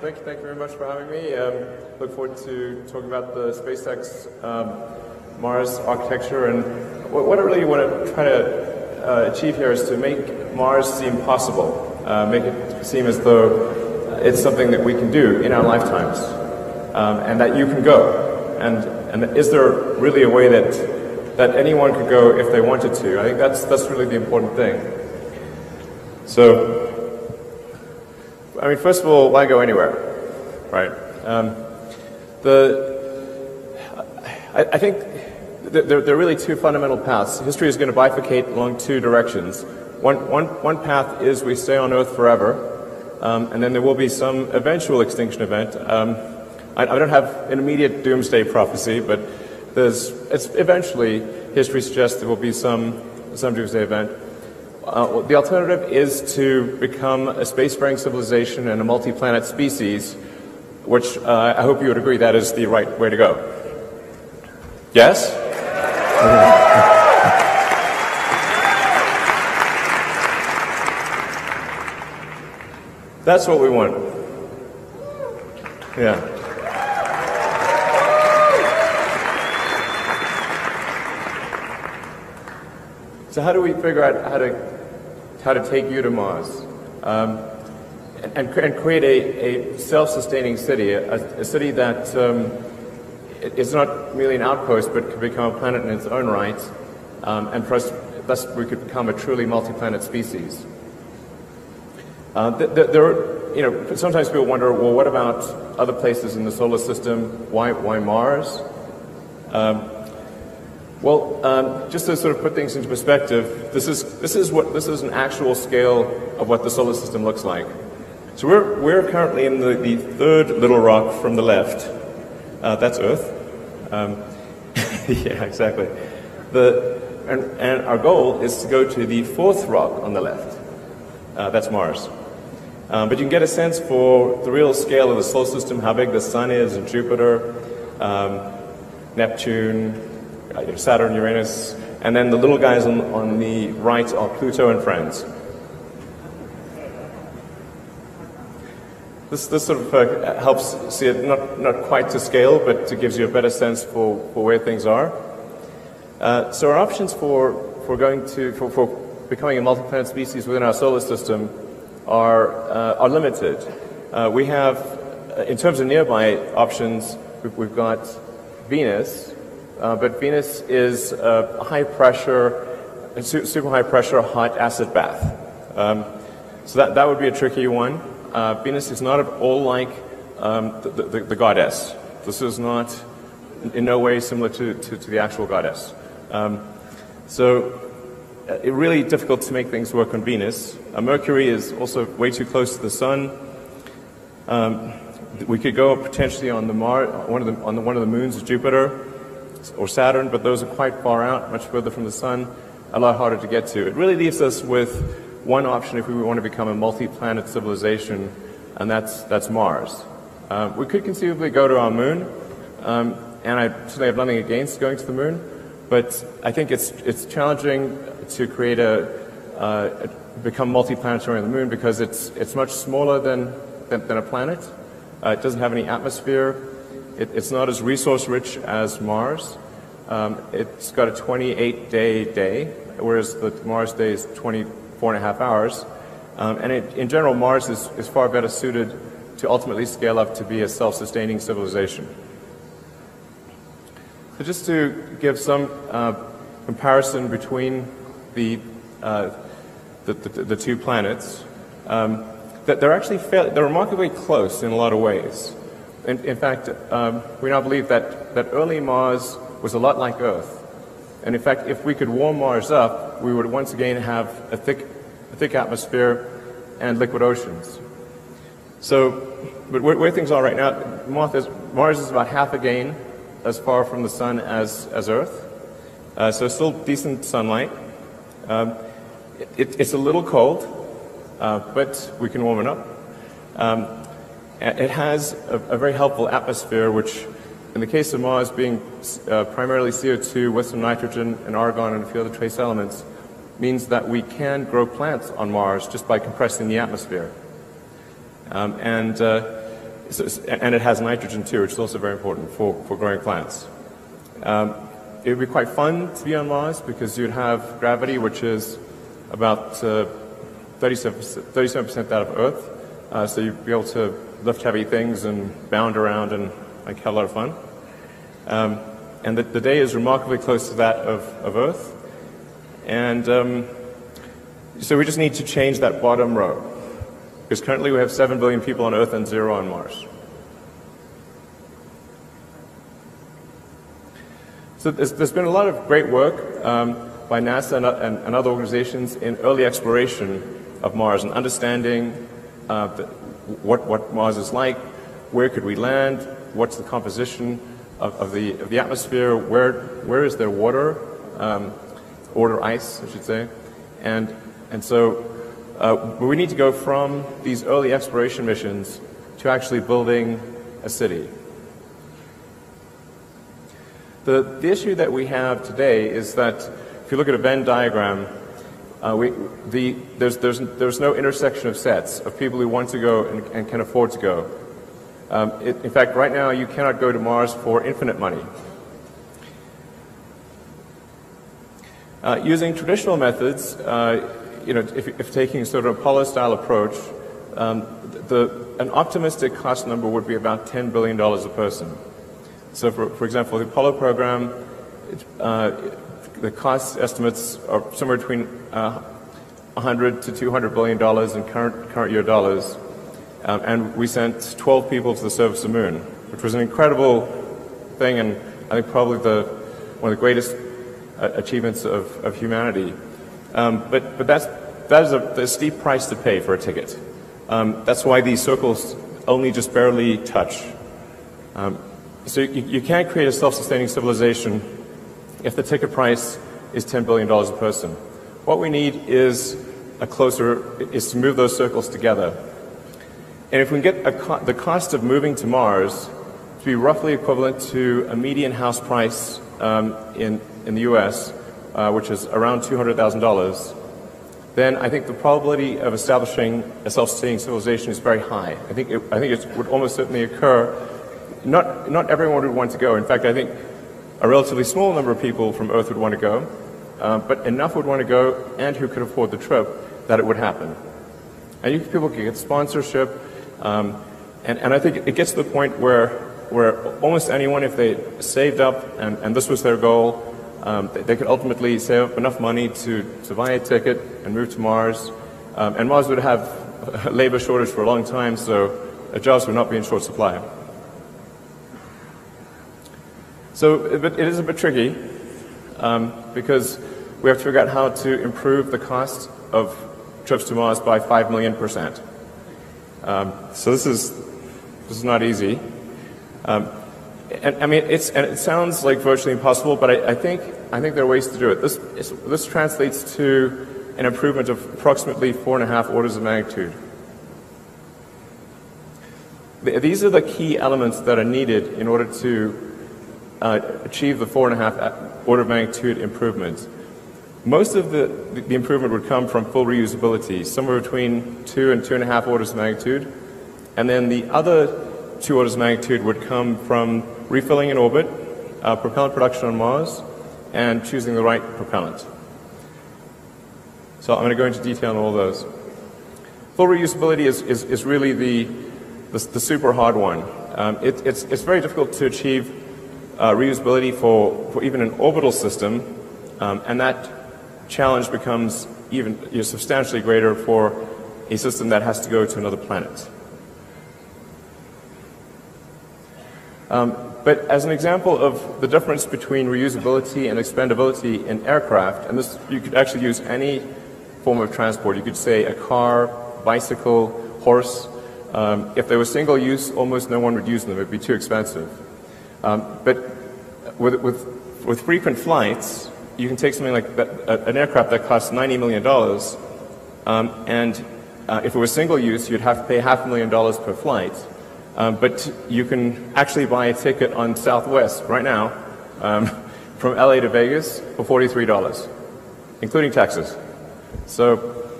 Thank you very much for having me. Look forward to talking about the SpaceX Mars architecture, and what I really want to try to achieve here is to make Mars seem possible, make it seem as though it's something that we can do in our lifetimes, and that you can go. And is there really a way that anyone could go if they wanted to? I think that's really the important thing. So, I mean, first of all, why go anywhere, right? I think there are really two fundamental paths. History is going to bifurcate along two directions. One path is we stay on Earth forever, and then there will be some eventual extinction event. I don't have an immediate doomsday prophecy, but eventually history suggests there will be some doomsday event. The alternative is to become a spacefaring civilization and a multi-planet species, which I hope you would agree that is the right way to go. Yes? That's what we want. Yeah. So how do we figure out how to take you to Mars and create a self-sustaining city, a city that is not merely an outpost but could become a planet in its own right, and for us, thus we could become a truly multi-planet species. Sometimes people wonder, well, what about other places in the solar system? Why Mars? Just to sort of put things into perspective, this is an actual scale of what the solar system looks like. So we're currently in the third little rock from the left. That's Earth. Yeah, exactly. And our goal is to go to the fourth rock on the left. That's Mars. But you can get a sense for the real scale of the solar system, how big the Sun is, and Jupiter, Neptune, Saturn, Uranus, and then the little guys on the right are Pluto and friends. This sort of helps see it not quite to scale, but it gives you a better sense for where things are. So our options for becoming a multi-planet species within our solar system are limited. We have, in terms of nearby options, we've got Venus. But Venus is a super high pressure hot acid bath. So that would be a tricky one. Venus is not at all like the goddess. This is not in no way similar to the actual goddess. So it's really difficult to make things work on Venus. Mercury is also way too close to the Sun. We could go potentially on one of the moons of Jupiter or Saturn, but those are quite far out, much further from the Sun, a lot harder to get to. It really leaves us with one option if we want to become a multi-planet civilization, and that's Mars. We could conceivably go to our moon, and I certainly have nothing against going to the moon, but I think it's challenging to create become multi-planetary on the moon because it's much smaller than a planet. It doesn't have any atmosphere. It's not as resource-rich as Mars. It's got a 28-day day, whereas the Mars day is 24.5 hours. And in general, Mars is far better suited to ultimately scale up to be a self-sustaining civilization. So just to give some comparison between the two planets, that they're remarkably close in a lot of ways. In fact, we now believe that early Mars was a lot like Earth. And in fact, if we could warm Mars up, we would once again have a thick atmosphere and liquid oceans. So, but where things are right now, Mars is about half again as far from the Sun as Earth. So still decent sunlight. It's a little cold, but we can warm it up. It has a very helpful atmosphere, which, in the case of Mars, being primarily CO2 with some nitrogen and argon and a few other trace elements, means that we can grow plants on Mars just by compressing the atmosphere. and it has nitrogen too, which is also very important for growing plants. It would be quite fun to be on Mars because you'd have gravity, which is about 37% that of Earth. So you'd be able to lift heavy things and bound around and have a lot of fun. And the day is remarkably close to that of Earth. And so we just need to change that bottom row. Because currently we have 7 billion people on Earth and 0 on Mars. So there's been a lot of great work by NASA and other organizations in early exploration of Mars and understanding what Mars is like, where could we land, what's the composition of the atmosphere, where is there water, or ice, I should say, and so we need to go from these early exploration missions to actually building a city. The issue that we have today is that if you look at a Venn diagram, there's no intersection of sets of people who want to go and can afford to go. In fact, right now you cannot go to Mars for infinite money. Using traditional methods, if taking sort of Apollo-style approach, an optimistic cost number would be about $10 billion a person. So, for example, the Apollo program, the cost estimates are somewhere between 100 to $200 billion in current year dollars, and we sent 12 people to the surface of the moon, which was an incredible thing, and I think probably one of the greatest achievements of humanity. But that is a steep price to pay for a ticket. That's why these circles only just barely touch. So you can't create a self-sustaining civilization if the ticket price is $10 billion a person. What we need is to move those circles together. And if we can get the cost of moving to Mars to be roughly equivalent to a median house price in the U.S., which is around $200,000, then I think the probability of establishing a self-sustaining civilization is very high. I think it would almost certainly occur. Not everyone would want to go. In fact, I think a relatively small number of people from Earth would want to go, but enough would want to go and who could afford the trip that it would happen. And people can get sponsorship, and I think it gets to the point where almost anyone, if they saved up and this was their goal, they could ultimately save up enough money to buy a ticket and move to Mars. And Mars would have a labor shortage for a long time, so jobs would not be in short supply. So it is a bit tricky because we have to figure out how to improve the cost of trips to Mars by 5 million%. So this is not easy. And I mean, it sounds like virtually impossible, but I think there are ways to do it. This translates to an improvement of approximately 4.5 orders of magnitude. These are the key elements that are needed in order to achieve the 4.5 order of magnitude improvement. Most of the improvement would come from full reusability, somewhere between 2 and 2.5 orders of magnitude, and then the other 2 orders of magnitude would come from refilling in orbit, propellant production on Mars, and choosing the right propellant. So I'm going to go into detail on all those. Full reusability is really the super hard one. It's very difficult to achieve reusability for even an orbital system, and that challenge becomes even substantially greater for a system that has to go to another planet. But as an example of the difference between reusability and expendability in aircraft, and this you could actually use any form of transport. You could say a car, bicycle, horse. If they were single use, almost no one would use them. It would be too expensive. But with frequent flights, you can take something like an aircraft that costs $90 million, and if it was single use, you'd have to pay $500,000 per flight. But you can actually buy a ticket on Southwest right now from LA to Vegas for $43, including taxes. So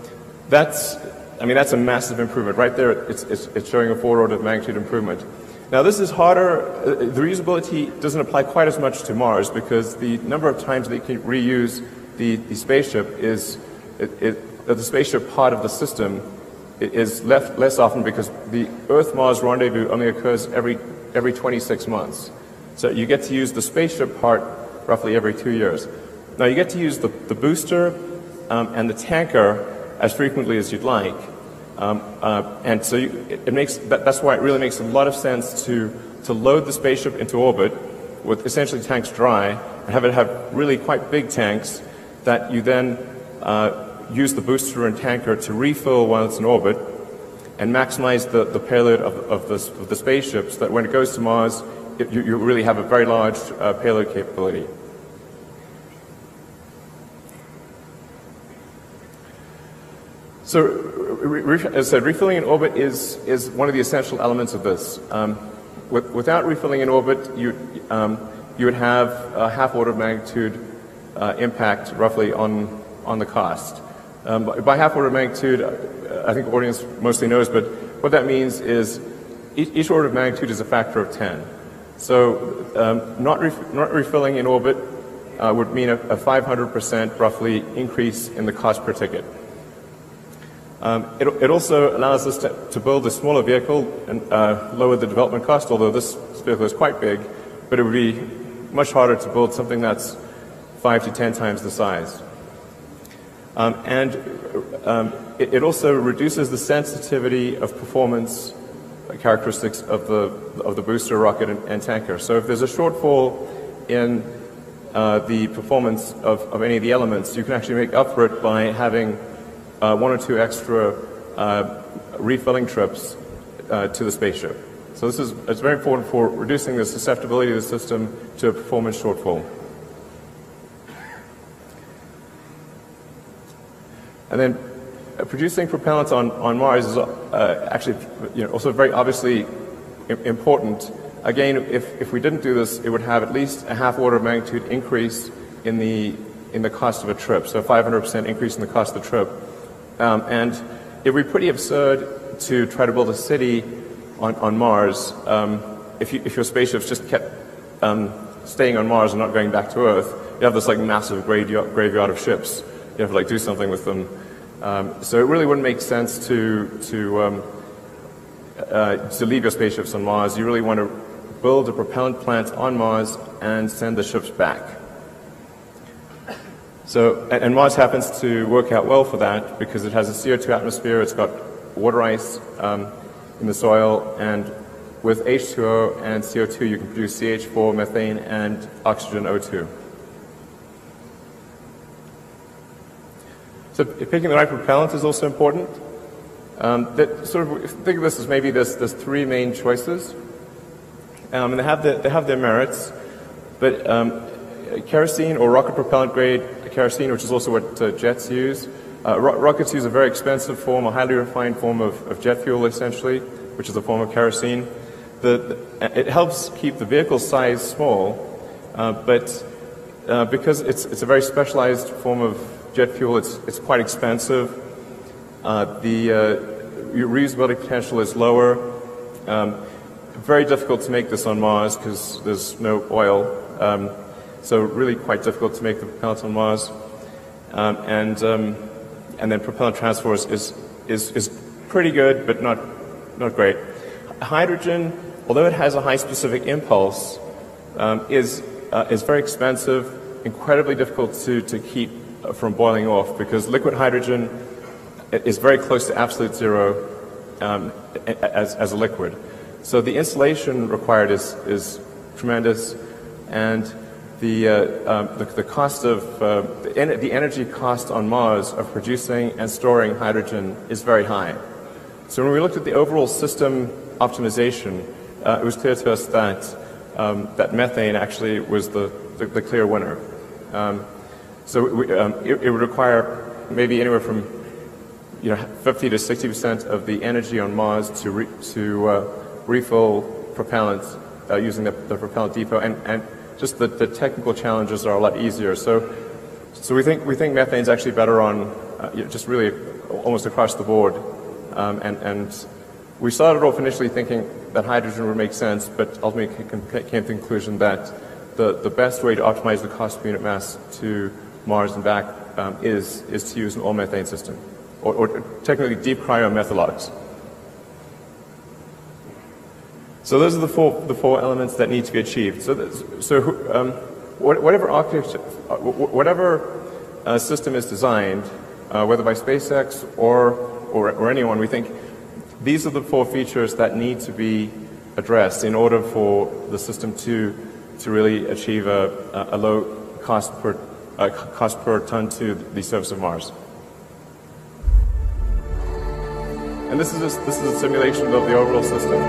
that's I mean, that's a massive improvement. Right there, it's showing a 4 order of magnitude improvement. Now, this is harder. The reusability doesn't apply quite as much to Mars because the number of times that you can reuse the spaceship is, the spaceship part of the system is less often because the Earth-Mars rendezvous only occurs every 26 months. So you get to use the spaceship part roughly every 2 years. Now, you get to use the booster and the tanker as frequently as you'd like. And so that's why it really makes a lot of sense to load the spaceship into orbit with essentially tanks dry and have it have really quite big tanks that you then use the booster and tanker to refill while it's in orbit and maximize the payload of the spaceship so that when it goes to Mars, you really have a very large payload capability. So, as I said, refilling in orbit is one of the essential elements of this. Without refilling in orbit, you would have a half order of magnitude impact roughly on the cost. By half order of magnitude, I think the audience mostly knows, but what that means is each order of magnitude is a factor of 10. So not refilling in orbit would mean a 500% roughly increase in the cost per ticket. It also allows us to build a smaller vehicle and lower the development cost, although this vehicle is quite big, but it would be much harder to build something that's 5 to 10 times the size. It also reduces the sensitivity of performance characteristics of the booster, rocket, and tanker. So if there's a shortfall in the performance of any of the elements, you can actually make up for it by having 1 or 2 extra refilling trips to the spaceship. So it's very important for reducing the susceptibility of the system to a performance shortfall. And then producing propellants on Mars is actually also very obviously important. Again, if we didn't do this, it would have at least a half order of magnitude increase in the cost of a trip, so a 500% increase in the cost of the trip. And it would be pretty absurd to try to build a city on Mars if your spaceships just kept staying on Mars and not going back to Earth. You have this like massive graveyard of ships. You have to like do something with them. So it really wouldn't make sense to leave your spaceships on Mars. You really want to build a propellant plant on Mars and send the ships back. So, and Mars happens to work out well for that because it has a CO2 atmosphere, it's got water ice in the soil, and with H2O and CO2 you can produce CH4, methane, and oxygen O2. So picking the right propellant is also important. Think of this as maybe there's 3 main choices, and they have their merits, but kerosene or rocket propellant grade kerosene, which is also what jets use. Rockets use a very expensive form, a highly refined form of jet fuel, essentially, which is a form of kerosene. It helps keep the vehicle size small, but because it's a very specialized form of jet fuel, it's quite expensive. The reusability potential is lower. Very difficult to make this on Mars because there's no oil. So really quite difficult to make the propellant on Mars. And then propellant transfer is pretty good, but not great. Hydrogen, although it has a high specific impulse, is very expensive, incredibly difficult to keep from boiling off because liquid hydrogen is very close to absolute zero as a liquid. So the insulation required is tremendous, and the cost of the energy cost on Mars of producing and storing hydrogen is very high. So when we looked at the overall system optimization, it was clear to us that methane actually was the clear winner. So it would require maybe anywhere from 50 to 60% of the energy on Mars to refill propellant using the propellant depot, and just the technical challenges are a lot easier. So we think methane's actually better on just really almost across the board And we started off initially thinking that hydrogen would make sense, but ultimately came to the conclusion that the best way to optimize the cost per unit mass to Mars and back is to use an all-methane system, or technically deep cryomethalogs. So those are the four elements that need to be achieved. Whatever architecture, whatever system is designed, whether by SpaceX or anyone, we think these are the four features that need to be addressed in order for the system to really achieve a low cost per ton to the surface of Mars. And this is a simulation of the overall system.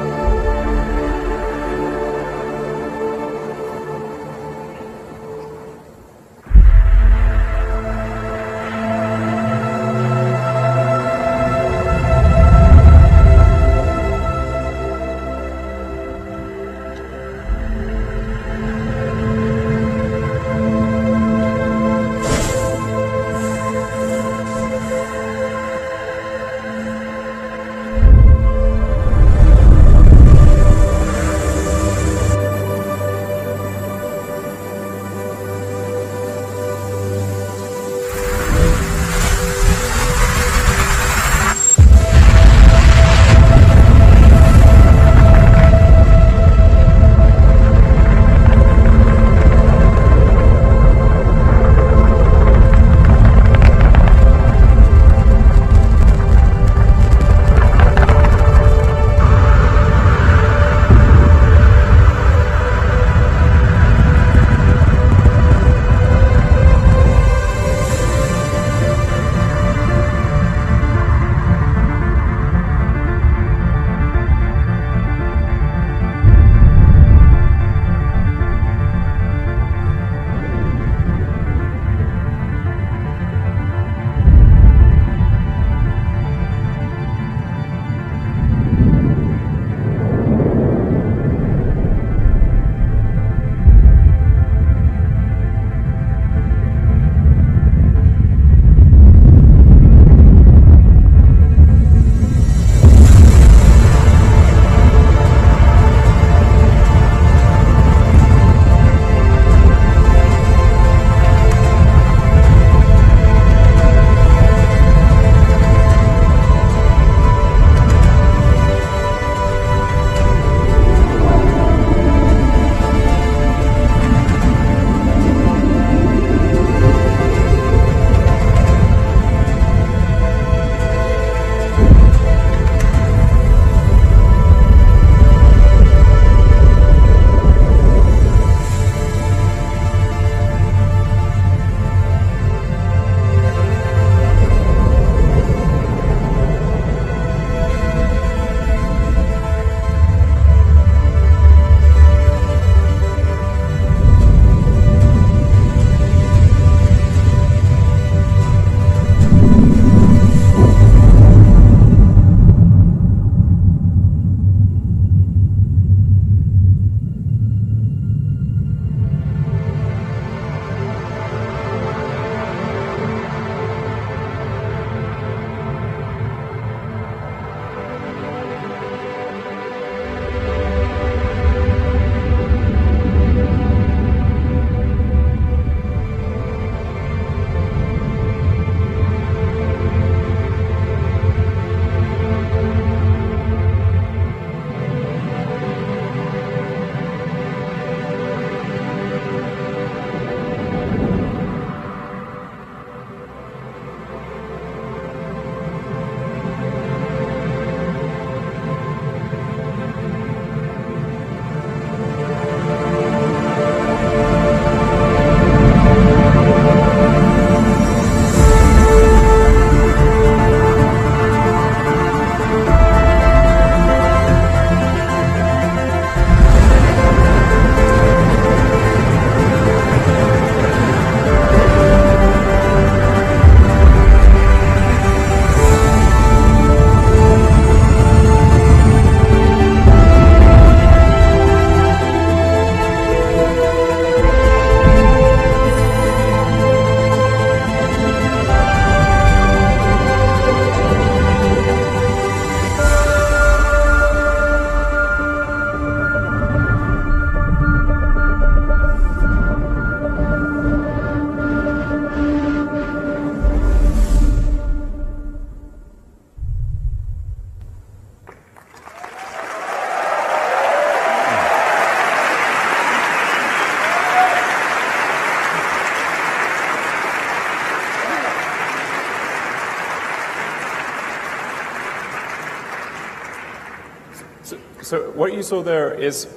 what you saw there is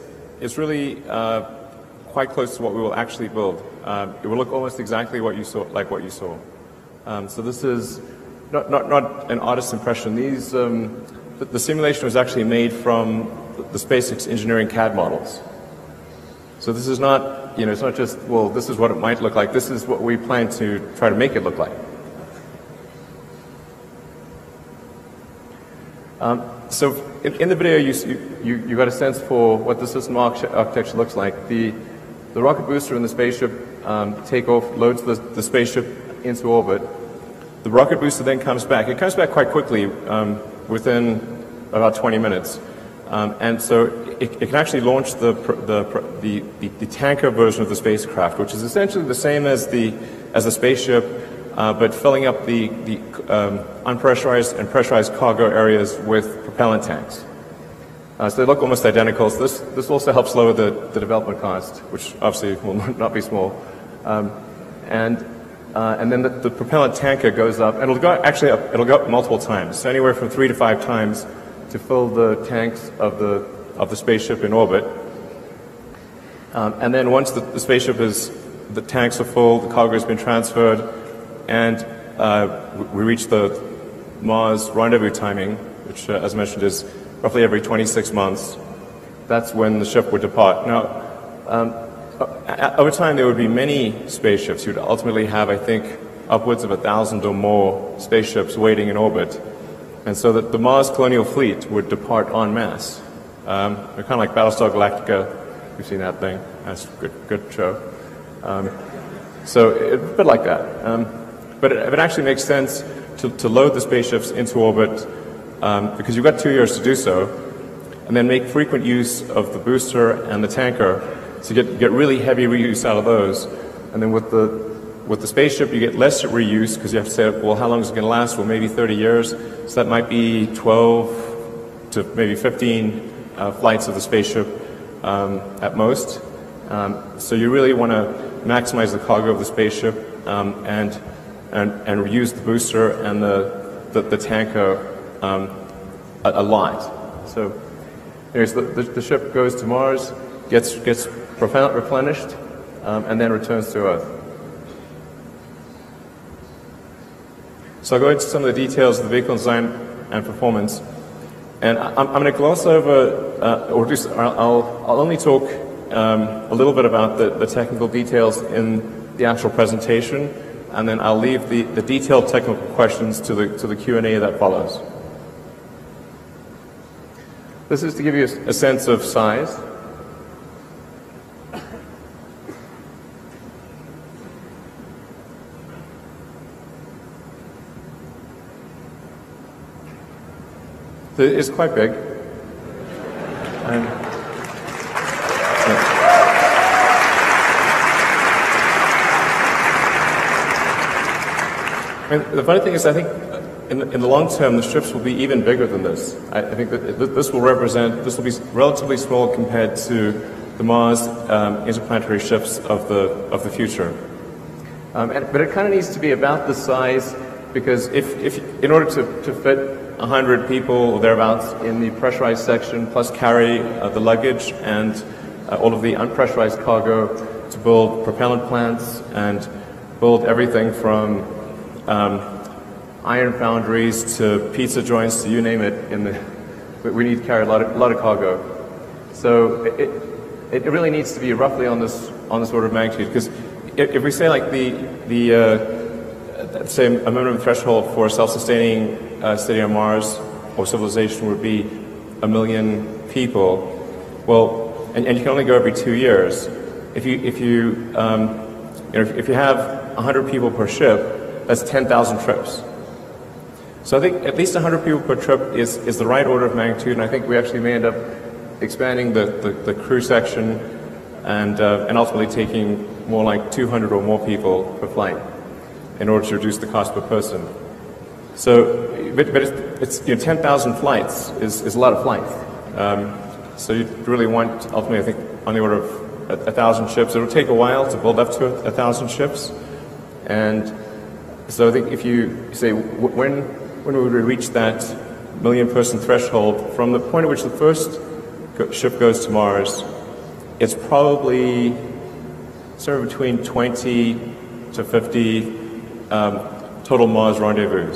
really quite close to what we will actually build. It will look almost exactly what you saw, like what you saw. So this is not an artist's impression. These the simulation was actually made from the SpaceX engineering CAD models. So this is not, you know, it's not just, well, this is what it might look like. This is what we plan to try to make it look like. So in the video, you got a sense for what the system architecture looks like. The rocket booster and the spaceship take off, loads the spaceship into orbit. The rocket booster then comes back. It comes back quite quickly, within about 20 minutes. And so it can actually launch the tanker version of the spacecraft, which is essentially the same as the spaceship, but filling up the unpressurized and pressurized cargo areas with propellant tanks. So they look almost identical. So this also helps lower the development cost, which obviously will not be small. And then the propellant tanker goes up, and it'll go up multiple times, so anywhere from 3 to 5 times to fill the tanks of the spaceship in orbit. And then once the spaceship the tanks are full, the cargo has been transferred, and we reach the Mars rendezvous timing, which, as mentioned, is roughly every 26 months. That's when the ship would depart. Now, over time, there would be many spaceships. You'd ultimately have, I think, upwards of 1,000 or more spaceships waiting in orbit. And so that the Mars colonial fleet would depart en masse. They're kind of like Battlestar Galactica. You've seen that thing. That's a good show. So it's a bit like that. But it actually makes sense to load the spaceships into orbit because you've got 2 years to do so, and then make frequent use of the booster and the tanker to get really heavy reuse out of those. And then with the spaceship, you get less reuse because you have to say, well, how long is it going to last? Well, maybe 30 years. So that might be 12 to maybe 15 flights of the spaceship at most. So you really want to maximize the cargo of the spaceship and reuse the booster and the tanker a lot. So anyways, the ship goes to Mars, gets replenished, and then returns to Earth. So I'll go into some of the details of the vehicle design and performance. And I'm going to gloss over, I'll only talk a little bit about the technical details in the actual presentation, and then I'll leave the detailed technical questions to the Q&A that follows. This is to give you a sense of size. So it's quite big. The funny thing is, I think in the long term, the ships will be even bigger than this. I think that this will be relatively small compared to the Mars interplanetary ships of the future. But it kind of needs to be about this size because if in order to fit 100 people or thereabouts in the pressurized section, plus carry the luggage and all of the unpressurized cargo to build propellant plants and build everything from iron foundries to pizza joints to you name it. We need to carry a lot of cargo. So it really needs to be roughly on this order of magnitude. Because if we say like say a minimum threshold for a self-sustaining city on Mars or civilization would be 1 million people. Well, and you can only go every 2 years. If you have 100 people per ship, that's 10,000 trips. So I think at least 100 people per trip is the right order of magnitude, and I think we actually may end up expanding the crew section and ultimately taking more like 200 or more people per flight in order to reduce the cost per person. So, but it's 10,000 flights is a lot of flights. So you really want ultimately, I think, on the order of 1,000 ships. It'll take a while to build up to 1,000 ships, and so I think if you say when would we reach that 1 million person threshold from the point at which the first ship goes to Mars, it's probably somewhere between 20 to 50 total Mars rendezvous.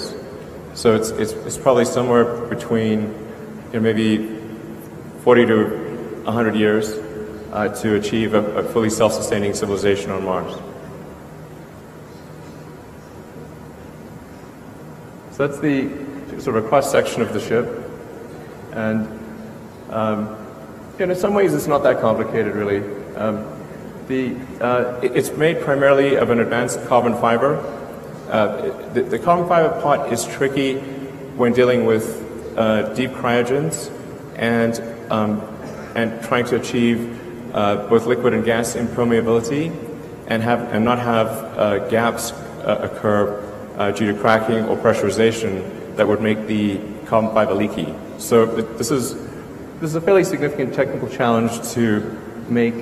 So it's probably somewhere between maybe 40 to 100 years to achieve a fully self-sustaining civilization on Mars. So that's the sort of a cross-section of the ship. And in some ways it's not that complicated, really. It's made primarily of an advanced carbon fiber. The carbon fiber part is tricky when dealing with deep cryogens and trying to achieve both liquid and gas impermeability and not have gaps occur due to cracking or pressurization that would make the carbon fiber leaky. So this is a fairly significant technical challenge to make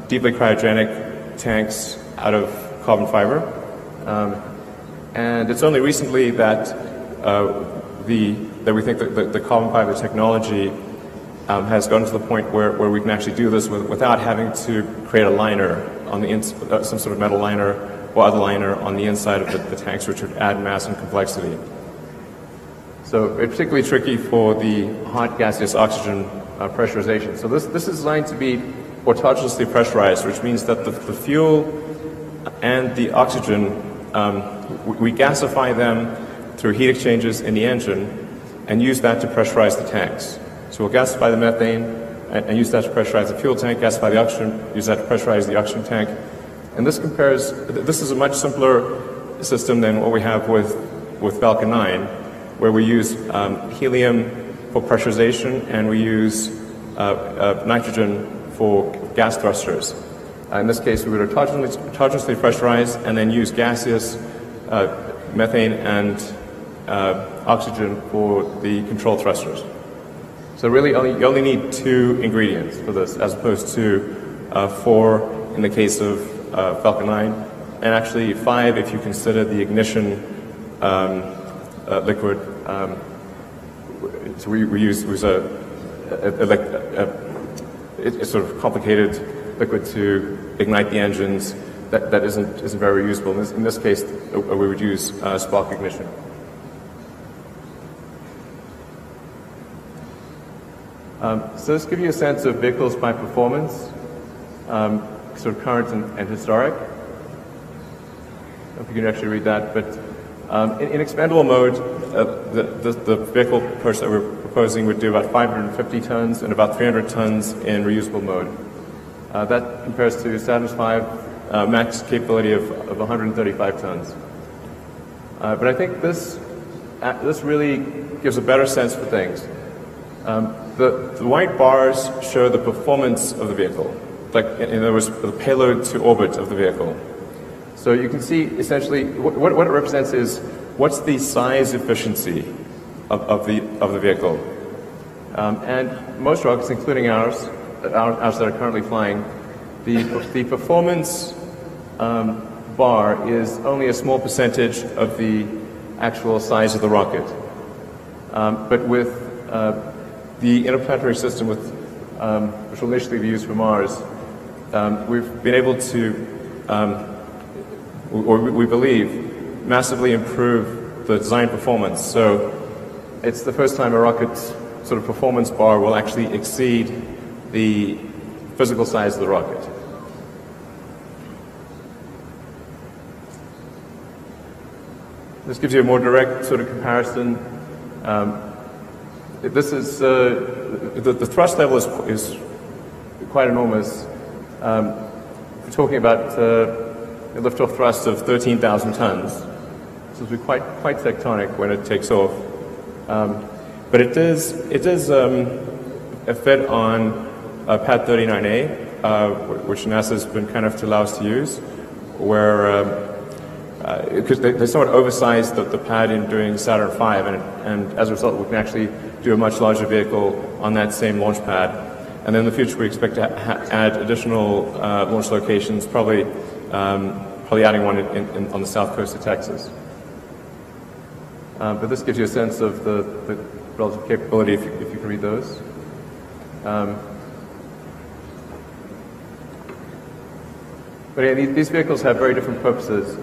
deeply cryogenic tanks out of carbon fiber. And it's only recently that we think that the carbon fiber technology has gotten to the point where we can actually do this without having to create a liner on the some sort of metal liner or other liner on the inside of the tanks, which would add mass and complexity. So it's particularly tricky for the hot gaseous oxygen pressurization. So this is designed to be autonomously pressurized, which means that the fuel and the oxygen, we gasify them through heat exchanges in the engine and use that to pressurize the tanks. So we'll gasify the methane and use that to pressurize the fuel tank, gasify the oxygen, use that to pressurize the oxygen tank. And this is a much simpler system than what we have with Falcon 9, where we use helium for pressurization and we use nitrogen for gas thrusters. In this case, we would autonomously pressurize and then use gaseous methane and oxygen for the control thrusters. So really, you only need 2 ingredients for this, as opposed to 4 in the case of Falcon 9, and actually 5 if you consider the ignition liquid. So we use a sort of complicated liquid to ignite the engines that isn't very usable. In this case, we would use spark ignition. So this gives you a sense of vehicles by performance, sort of current and historic. I don't know if you can actually read that, but in expendable mode, the vehicle approach that we're proposing would do about 550 tons and about 300 tons in reusable mode. That compares to Saturn's V max capability of 135 tons. But I think this really gives a better sense for things. The white bars show the performance of the vehicle, like in other words, the payload to orbit of the vehicle. So you can see essentially what it represents is what's the size efficiency of the vehicle. And most rockets, including ours that are currently flying, the performance bar is only a small percentage of the actual size of the rocket. But with the interplanetary system, which will initially be used for Mars, we've been able to, or we believe, massively improve the design performance. So it's the first time a rocket's sort of performance bar will actually exceed the physical size of the rocket. This gives you a more direct sort of comparison. This is the thrust level is quite enormous. We're talking about a liftoff thrust of 13,000 tons. This will be quite tectonic when it takes off. But it is a fit on Pad 39A, which NASA's been kind enough to allow us to use, where because they somewhat oversized the pad in doing Saturn V, and as a result, we can actually do a much larger vehicle on that same launch pad. And then in the future, we expect to add additional launch locations, probably adding one on the south coast of Texas. But this gives you a sense of the relative capability, if you can read those. But yeah, these vehicles have very different purposes.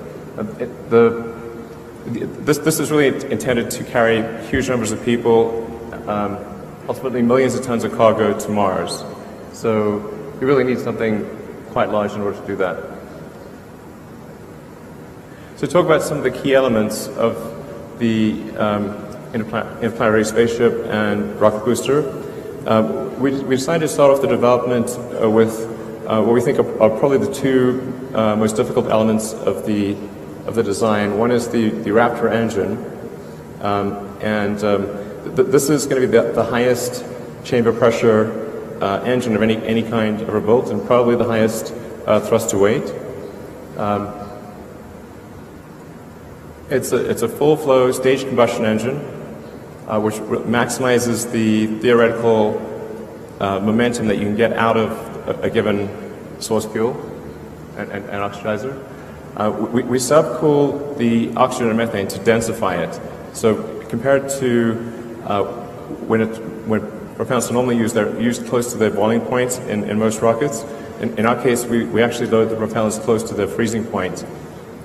This is really intended to carry huge numbers of people, ultimately millions of tons of cargo to Mars. So you really need something quite large in order to do that. So talk about some of the key elements of the interplanetary spaceship and rocket booster. We decided to start off the development with what we think are probably the two most difficult elements of the design. One is the Raptor engine, this is going to be the highest chamber pressure engine of any kind ever built, and probably the highest thrust to weight. It's a full flow staged combustion engine, which maximizes the theoretical momentum that you can get out of a given source fuel and oxidizer. We subcool the oxygen and methane to densify it. So compared to when propellants are normally used, they're used close to their boiling point in most rockets. In our case, we actually load the propellants close to the freezing point,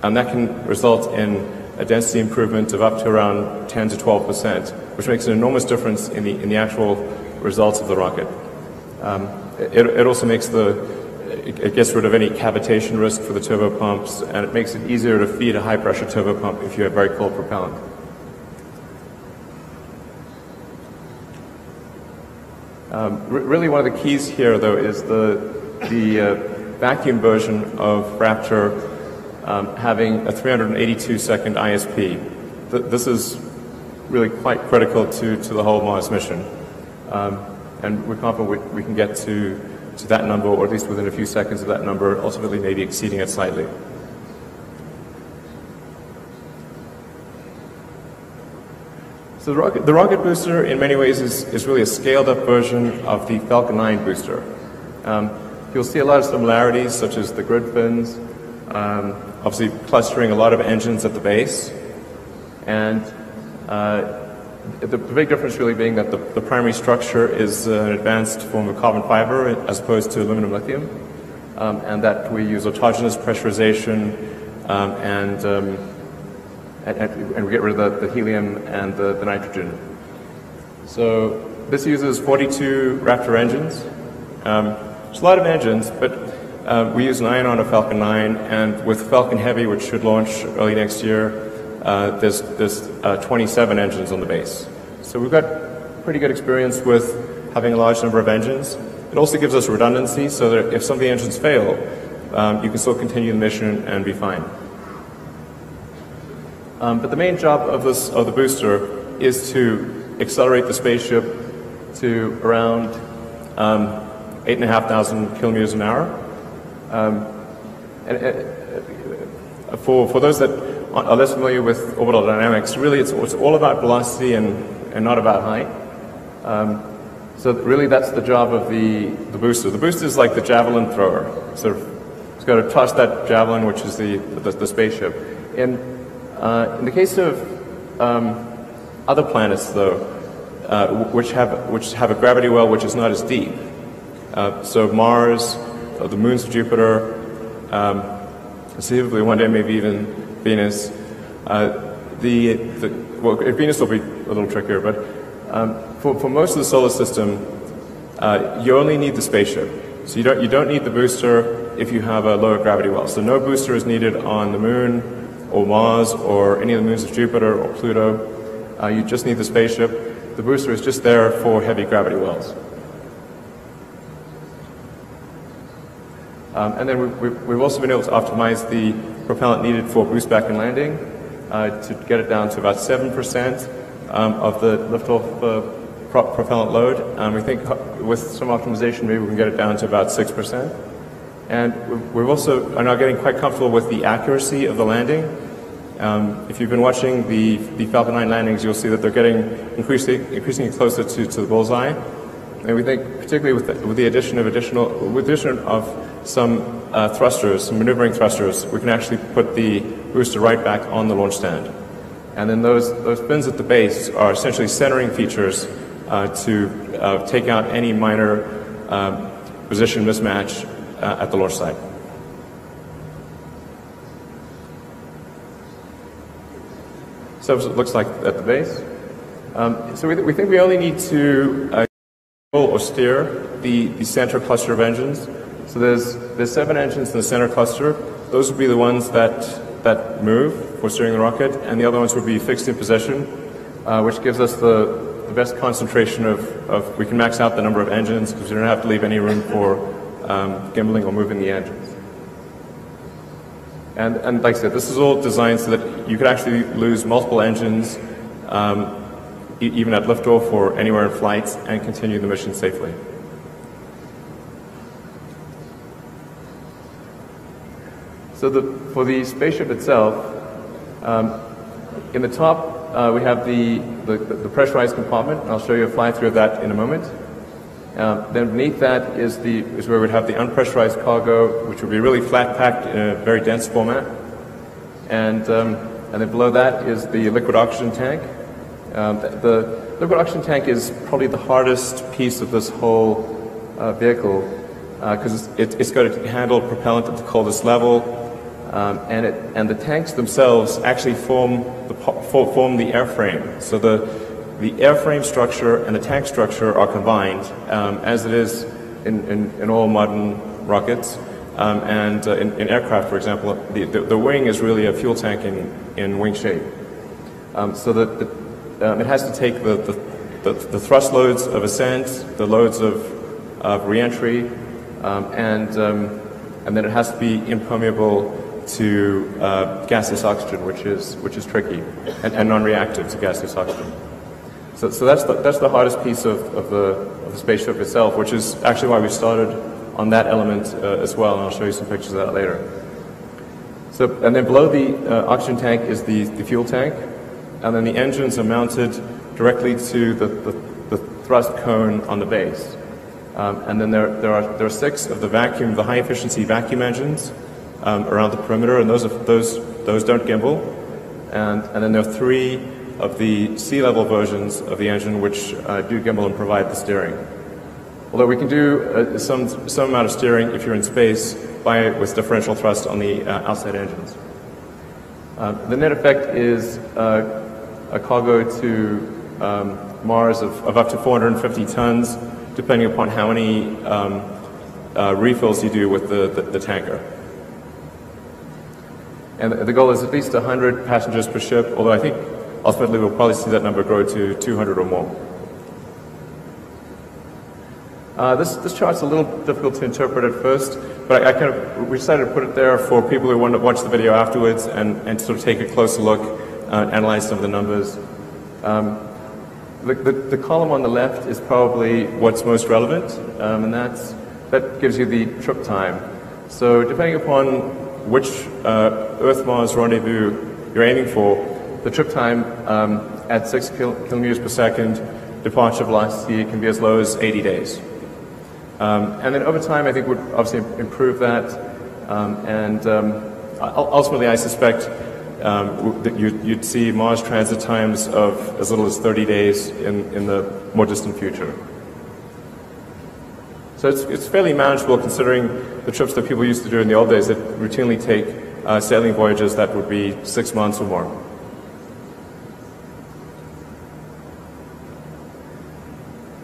and that can result in a density improvement of up to around 10 to 12%, which makes an enormous difference in the actual results of the rocket. It also makes it gets rid of any cavitation risk for the turbopumps, and it makes it easier to feed a high-pressure turbopump if you have very cold propellant. Really, one of the keys here, though, is the vacuum version of Raptor having a 382-second ISP. This is really quite critical to the whole Mars mission, and we're confident we can get to that number, or at least within a few seconds of that number, ultimately maybe exceeding it slightly. So the rocket booster, in many ways, is really a scaled-up version of the Falcon 9 booster. You'll see a lot of similarities, such as the grid fins, obviously clustering a lot of engines at the base, and the big difference really being that the primary structure is an advanced form of carbon fiber as opposed to aluminum lithium, and that we use autogenous pressurization and we get rid of the helium and the nitrogen. So this uses 42 Raptor engines. It's a lot of engines, but we use 9 on a Falcon 9, and with Falcon Heavy, which should launch early next year, there's 27 engines on the base. So we've got pretty good experience with having a large number of engines. It also gives us redundancy, so that if some of the engines fail, you can still continue the mission and be fine. But the main job of the booster is to accelerate the spaceship to around 8,500 kilometers an hour. For those that are less familiar with orbital dynamics, really it's all about velocity and not about height. So really that's the job of the booster. The booster is like the javelin thrower. Sort of, it's got to toss that javelin, which is the spaceship. In the case of other planets, though, which have a gravity well which is not as deep, so Mars, the moons of Jupiter, conceivably one day maybe even Venus. Venus will be a little trickier, but for most of the solar system, you only need the spaceship. So you don't need the booster if you have a lower gravity well. So no booster is needed on the Moon or Mars or any of the moons of Jupiter or Pluto. You just need the spaceship. The booster is just there for heavy gravity wells. And then we've also been able to optimize the propellant needed for boost back and landing to get it down to about 7% of the liftoff propellant load. We think with some optimization maybe we can get it down to about 6%. And we've also are now getting quite comfortable with the accuracy of the landing. If you've been watching the Falcon 9 landings, you'll see that they're getting increasingly closer to the bullseye. And we think, particularly with the addition of some thrusters, some maneuvering thrusters, we can actually put the booster right back on the launch stand. And then those fins at the base are essentially centering features to take out any minor position mismatch at the launch site. So it looks like at the base. So we think we only need to or steer the center cluster of engines. So there's 7 engines in the center cluster. Those would be the ones that move for steering the rocket, and the other ones would be fixed in position, which gives us the best concentration of we can max out the number of engines because we don't have to leave any room for gimbaling or moving the engines. And like I said, this is all designed so that you could actually lose multiple engines even at liftoff or anywhere in flight and continue the mission safely. So for the spaceship itself, in the top we have the pressurized compartment, and I'll show you a fly-through of that in a moment. Then beneath that is where we'd have the unpressurized cargo, which would be really flat packed in a very dense format. And then below that is the liquid oxygen tank. The liquid oxygen tank is probably the hardest piece of this whole vehicle because it's got to handle propellant at the coldest level, and the tanks themselves actually form the airframe. So the airframe structure and the tank structure are combined, as it is in all modern rockets. And in aircraft, for example, the wing is really a fuel tank in wing shape. So that it has to take the thrust loads of ascent, the loads of reentry, and then it has to be impermeable to gaseous oxygen, which is tricky, and non-reactive to gaseous oxygen. So that's the hardest piece of the spaceship itself, which is actually why we started on that element as well, and I'll show you some pictures of that later. So, and then below the oxygen tank is the fuel tank, and then the engines are mounted directly to the thrust cone on the base. And then there are 6 of the high efficiency vacuum engines around the perimeter, and those don't gimbal. And then there are 3 of the sea-level versions of the engine which do gimbal and provide the steering. Although we can do some amount of steering if you're in space with differential thrust on the outside engines. The net effect is a cargo to Mars of up to 450 tons, depending upon how many refills you do with the tanker. And the goal is at least 100 passengers per ship, although I think ultimately we'll probably see that number grow to 200 or more. This chart's a little difficult to interpret at first, but we decided to put it there for people who want to watch the video afterwards and sort of take a closer look, analyze some of the numbers. The column on the left is probably what's most relevant, and that gives you the trip time. So depending upon which Earth-Mars rendezvous you're aiming for, the trip time at 6 kilometers per second, departure velocity can be as low as 80 days. And then over time, I think would obviously improve that, and ultimately, I suspect that you'd see Mars transit times of as little as 30 days in the more distant future. So it's fairly manageable considering the trips that people used to do in the old days that routinely take sailing voyages that would be 6 months or more.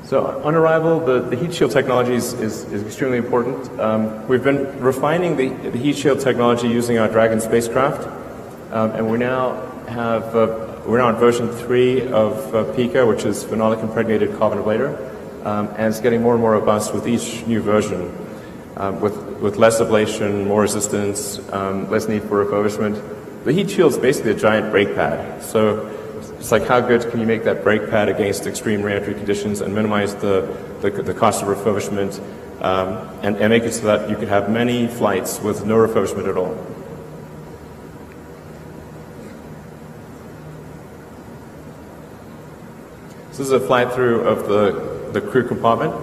So on arrival, the heat shield technology is extremely important. We've been refining the heat shield technology using our Dragon spacecraft, and we're now on version 3 of Pica, which is phenolic impregnated carbon ablator, and it's getting more and more robust with each new version, with less ablation, more resistance, less need for refurbishment. The heat shield is basically a giant brake pad. So it's like, how good can you make that brake pad against extreme reentry conditions and minimize the cost of refurbishment, and make it so that you could have many flights with no refurbishment at all. So this is a flight through of the crew compartment.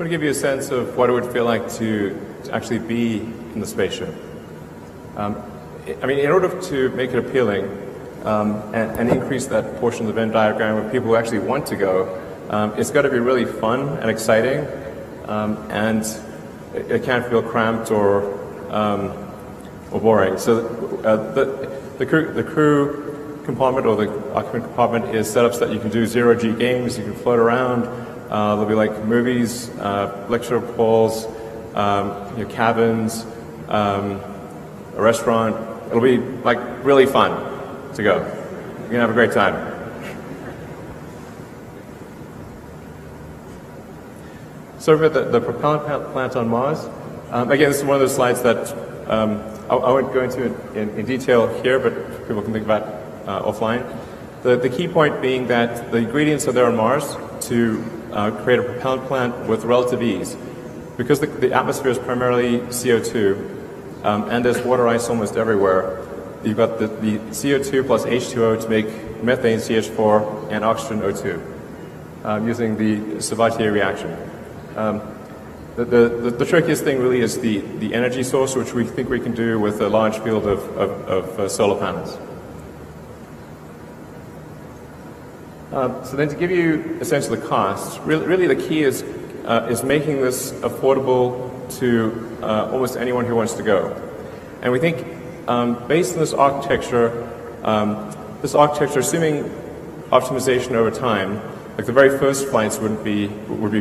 want to give you a sense of what it would feel like to actually be in the spaceship. I mean, in order to make it appealing and increase that portion of the Venn diagram where people actually want to go, it's got to be really fun and exciting, and it can't feel cramped or boring. So the crew compartment or the occupant compartment is set up so that you can do zero-G games, you can float around, there'll be like movies, lecture halls, cabins, a restaurant. It'll be like really fun to go. You're gonna have a great time. So for the propellant plant on Mars, again, this is one of those slides that I won't go into in detail here, but people can think about offline. The key point being that the ingredients are there on Mars to create a propellant plant with relative ease. Because the atmosphere is primarily CO2, and there's water ice almost everywhere, you've got the CO2 plus H2O to make methane CH4 and oxygen O2 using the Sabatier reaction. The trickiest thing really is the energy source, which we think we can do with a large field of solar panels. So then to give you a sense of the cost, really the key is making this affordable to almost anyone who wants to go. And we think based on this architecture, assuming optimization over time, like the very first flights would be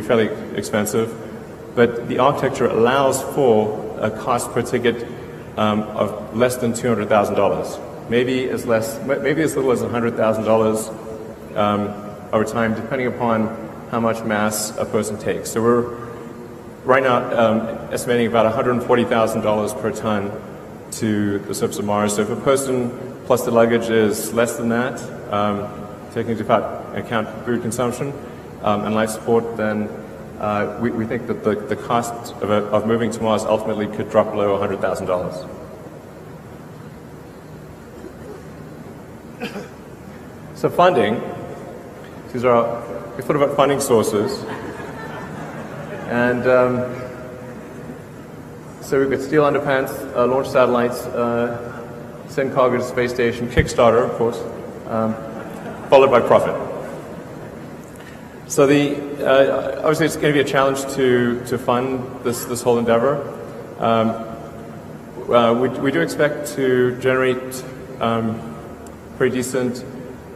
fairly expensive, but the architecture allows for a cost per ticket of less than $200,000. Maybe as little as $100,000 over time, depending upon how much mass a person takes. So we're right now estimating about $140,000 per ton to the surface of Mars. So if a person plus the luggage is less than that, taking into account food consumption and life support, then we think that the cost of moving to Mars ultimately could drop below $100,000. So funding, we thought about funding sources, and so we've got steel underpants, launch satellites, send cargo to space station, Kickstarter, of course, followed by profit. So obviously it's going to be a challenge to fund this whole endeavor. We do expect to generate pretty decent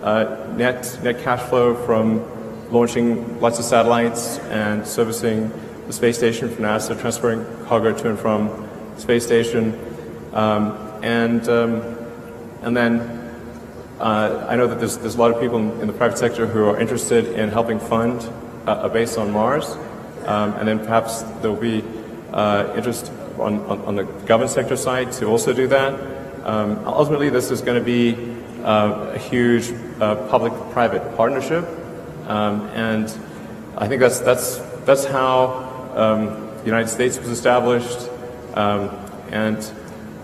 net cash flow from launching lots of satellites and servicing the space station from NASA, transferring cargo to and from the space station, and then I know that there's a lot of people in the private sector who are interested in helping fund a base on Mars, and then perhaps there will be interest on the government sector side to also do that. Ultimately, this is going to be a huge public-private partnership, and I think that's how the United States was established, and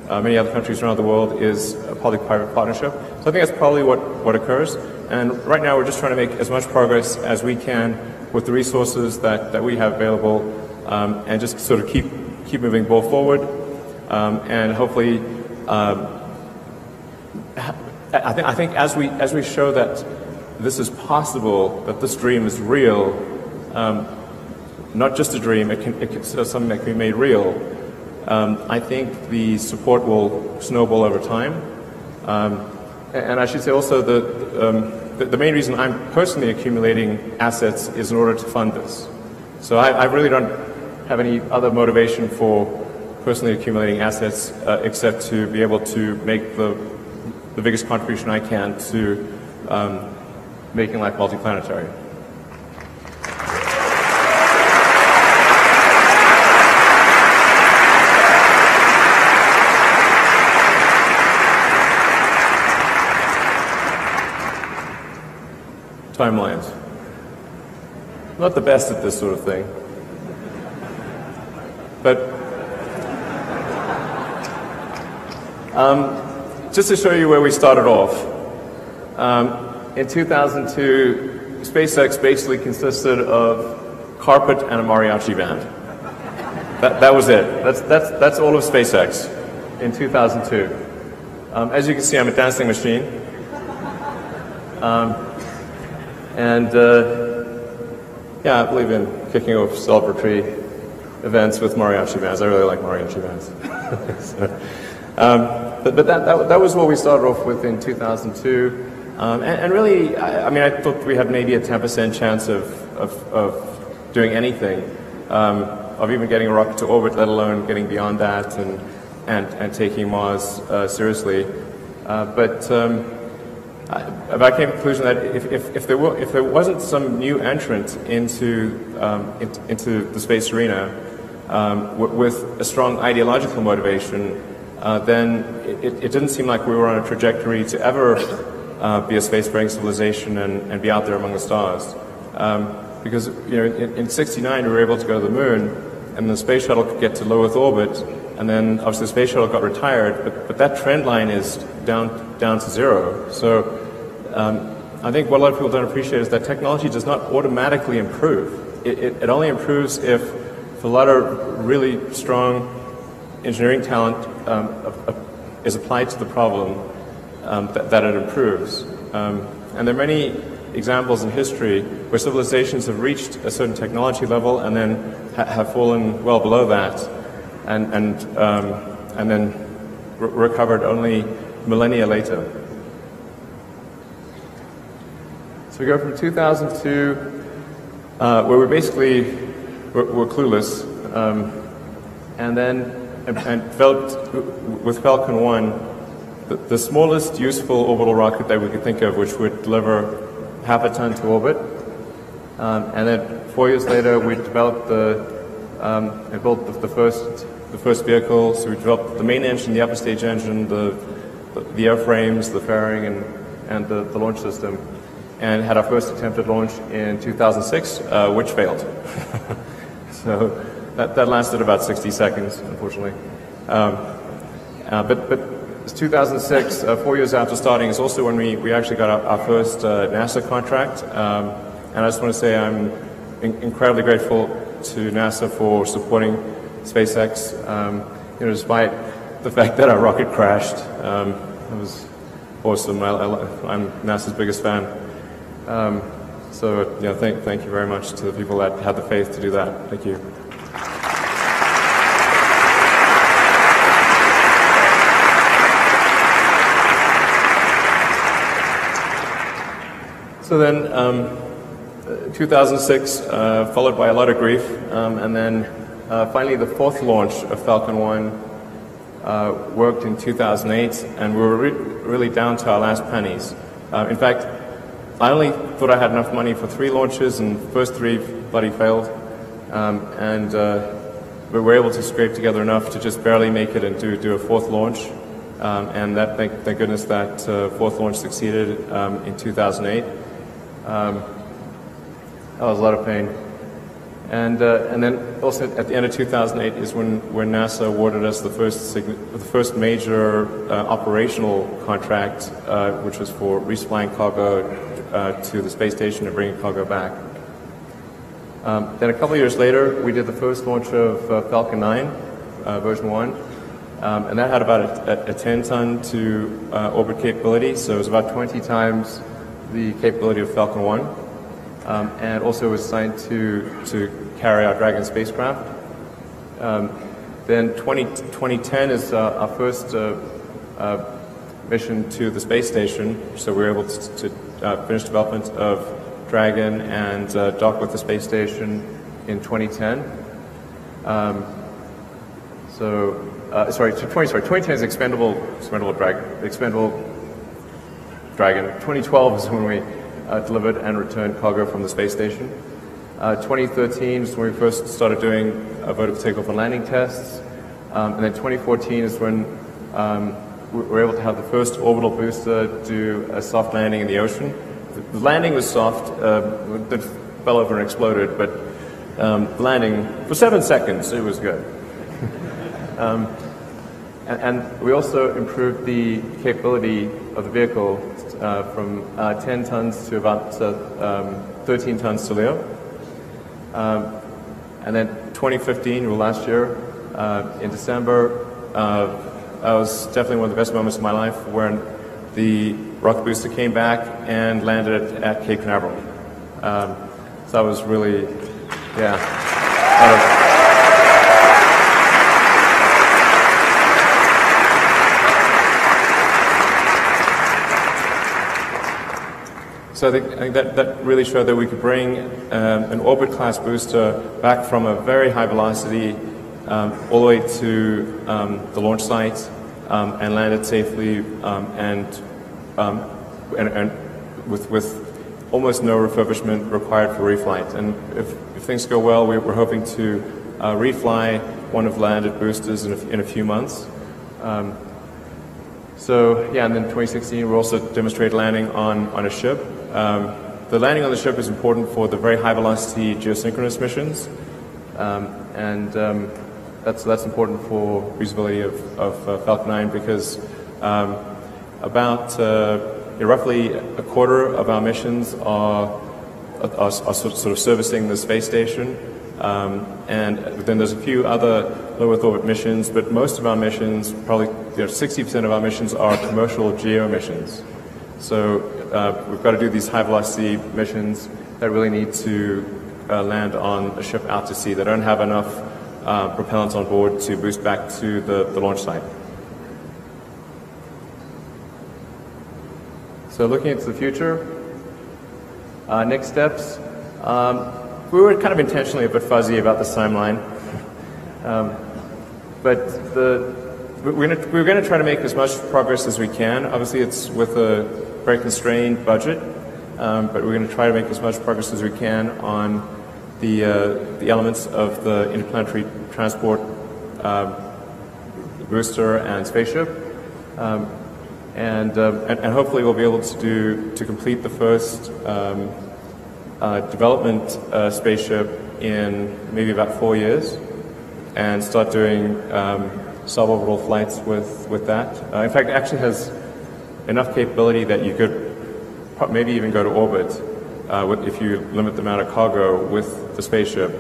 many other countries around the world is a public-private partnership. So I think that's probably what occurs. And right now we're just trying to make as much progress as we can with the resources that we have available, and just sort of keep moving ball forward, and hopefully. I think as we show that this is possible, that this dream is real, not just a dream, it's something that can be made real, I think the support will snowball over time. And I should say also the main reason I'm personally accumulating assets is in order to fund this. So I really don't have any other motivation for personally accumulating assets except to be able to make the biggest contribution I can to making life multiplanetary. Timelines. Not the best at this sort of thing. But just to show you where we started off, in 2002, SpaceX basically consisted of carpet, and a mariachi band. That was it. That's all of SpaceX in 2002. As you can see, I'm a dancing machine. Yeah, I believe in kicking off celebratory events with mariachi bands. I really like mariachi bands. But that was what we started off with in 2002. And really, I mean, I thought we had maybe a 10% chance of doing anything, of even getting a rocket to orbit, let alone getting beyond that and taking Mars seriously. But I came to the conclusion that if there wasn't some new entrant into the space arena with a strong ideological motivation, then it didn't seem like we were on a trajectory to ever be a spacefaring civilization and be out there among the stars. Because in '69 we were able to go to the moon, and the space shuttle could get to low Earth orbit, and then obviously the space shuttle got retired, but that trend line is down to zero. So I think what a lot of people don't appreciate is that technology does not automatically improve. It only improves if a lot of really strong engineering talent is applied to the problem that it improves. And there are many examples in history where civilizations have reached a certain technology level and then have fallen well below that, and then recovered only millennia later. So we go from 2002, where we basically were clueless, and developed with Falcon 1 the smallest useful orbital rocket that we could think of, which would deliver half a ton to orbit. And then 4 years later, we developed and built the first vehicle. So we developed the main engine, the upper stage engine, the airframes, the fairing, and the launch system, and had our first attempt at launch in 2006, which failed. So that lasted about 60 seconds, unfortunately. But 2006, 4 years after starting, is also when we actually got our first NASA contract. And I just want to say I'm incredibly grateful to NASA for supporting SpaceX, despite the fact that our rocket crashed. It was awesome. I'm NASA's biggest fan. Thank you very much to the people that had the faith to do that. Thank you. So then, 2006, followed by a lot of grief, and then finally the fourth launch of Falcon 1 worked in 2008, and we were really down to our last pennies. In fact, I only thought I had enough money for 3 launches, and the first 3 bloody failed, and we were able to scrape together enough to just barely make it and do a fourth launch, and thank goodness that fourth launch succeeded in 2008. That was a lot of pain. And then also at the end of 2008 is when NASA awarded us the first major operational contract, which was for resupplying cargo to the space station and bringing cargo back. Then a couple of years later, we did the first launch of Falcon 9, version 1, and that had about a 10-ton to orbit capability, so it was about 20 times the capability of Falcon 1, and also was designed to carry our Dragon spacecraft. Then 2010 is our first mission to the space station, so we were able to finish development of Dragon and dock with the space station in 2010. 2010 is expendable Dragon. 2012 is when we delivered and returned cargo from the space station. 2013 is when we first started doing vertical takeoff and landing tests. And then 2014 is when we were able to have the first orbital booster do a soft landing in the ocean. The landing was soft, it fell over and exploded, but the landing, for 7 seconds, it was good. And we also improved the capability of the vehicle from 10 tons to about 13 tons to LEO. And then 2015, well, last year, in December, that was definitely one of the best moments of my life when the rocket booster came back and landed at Cape Canaveral. So that was really, yeah. So I think that really showed that we could bring an orbit-class booster back from a very high velocity all the way to the launch site and land it safely and with almost no refurbishment required for reflight. And if things go well, we're hoping to refly one of the landed boosters in a few months. So yeah, and then 2016 we'll also demonstrate landing on a ship. The landing on the ship is important for the very high velocity geosynchronous missions, and that's important for usability of Falcon 9 because about roughly a quarter of our missions are sort of servicing the space station, and then there's a few other low Earth orbit missions, but most of our missions, probably 60% of our missions are commercial geo missions. So we've got to do these high velocity missions that really need to land on a ship out to sea. They don't have enough propellants on board to boost back to the launch site. So looking into the future, next steps. We were kind of intentionally a bit fuzzy about this timeline, but we're going to try to make as much progress as we can. Obviously, it's with a very constrained budget, but we're going to try to make as much progress as we can on the elements of the interplanetary transport booster and spaceship, and hopefully we'll be able to complete the first development spaceship in maybe about 4 years, and start doing suborbital flights with that. In fact, it actually has enough capability that you could maybe even go to orbit if you limit the amount of cargo with the spaceship.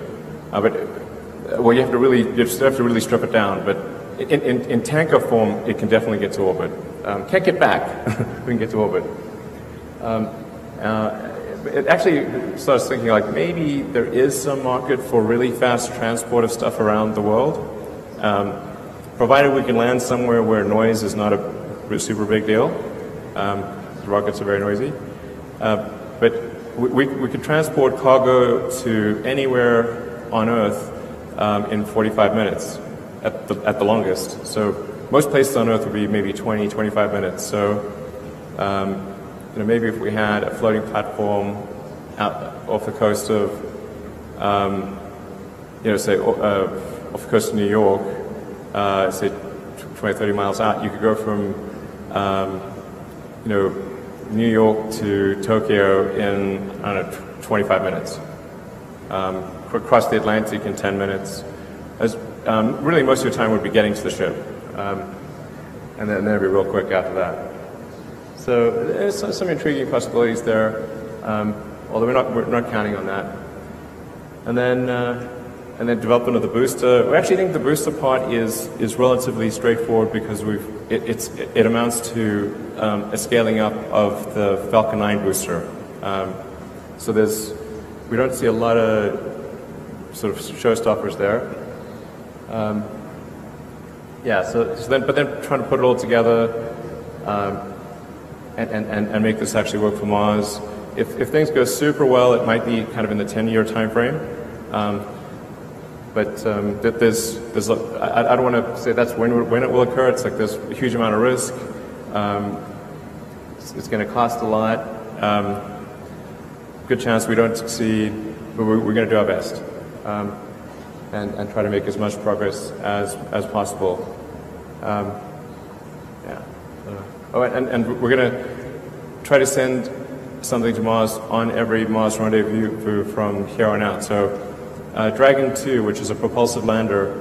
Well, you have to really strip it down. But in tanker form, it can definitely get to orbit. Can't get back. We can get to orbit. It actually starts thinking like maybe there is some market for really fast transport of stuff around the world, provided we can land somewhere where noise is not a super big deal. The rockets are very noisy, but we could transport cargo to anywhere on Earth in 45 minutes at the longest. So most places on Earth would be maybe 20, 25 minutes. So maybe if we had a floating platform out off the coast of, say off the coast of New York, say 20, 30 miles out, you could go from New York to Tokyo in, I don't know, 25 minutes. Across the Atlantic in 10 minutes. Really, most of your time would be getting to the ship. And then it'd be real quick after that. So there's some intriguing possibilities there, although we're not counting on that. And then development of the booster. We actually think the booster part is relatively straightforward because it amounts to a scaling up of the Falcon 9 booster. So we don't see a lot of sort of showstoppers there. But then trying to put it all together and make this actually work for Mars. If things go super well, it might be kind of in the 10-year time frame. But I don't want to say that's when it will occur. It's like there's a huge amount of risk. It's going to cost a lot. Good chance we don't succeed, but we're going to do our best and try to make as much progress as possible. And we're going to try to send something to Mars on every Mars rendezvous from here on out. So Dragon 2, which is a propulsive lander,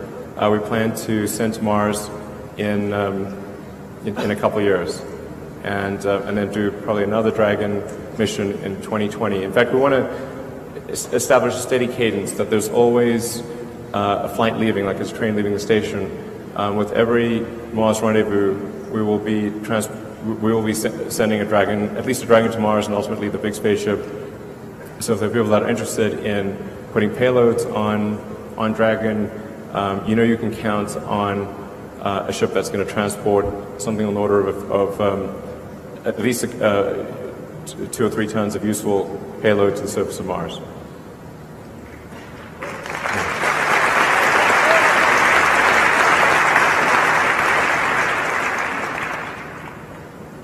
we plan to send to Mars in a couple of years, and then do probably another Dragon mission in 2020. In fact, we want to. establish a steady cadence, that there's always a flight leaving, like it's a train leaving the station. With every Mars rendezvous, we will be sending a Dragon, at least a Dragon to Mars, and ultimately the big spaceship. So if there are people that are interested in putting payloads on Dragon, you can count on a ship that's going to transport something on the order of at least 2 or 3 tons of useful payload to the surface of Mars.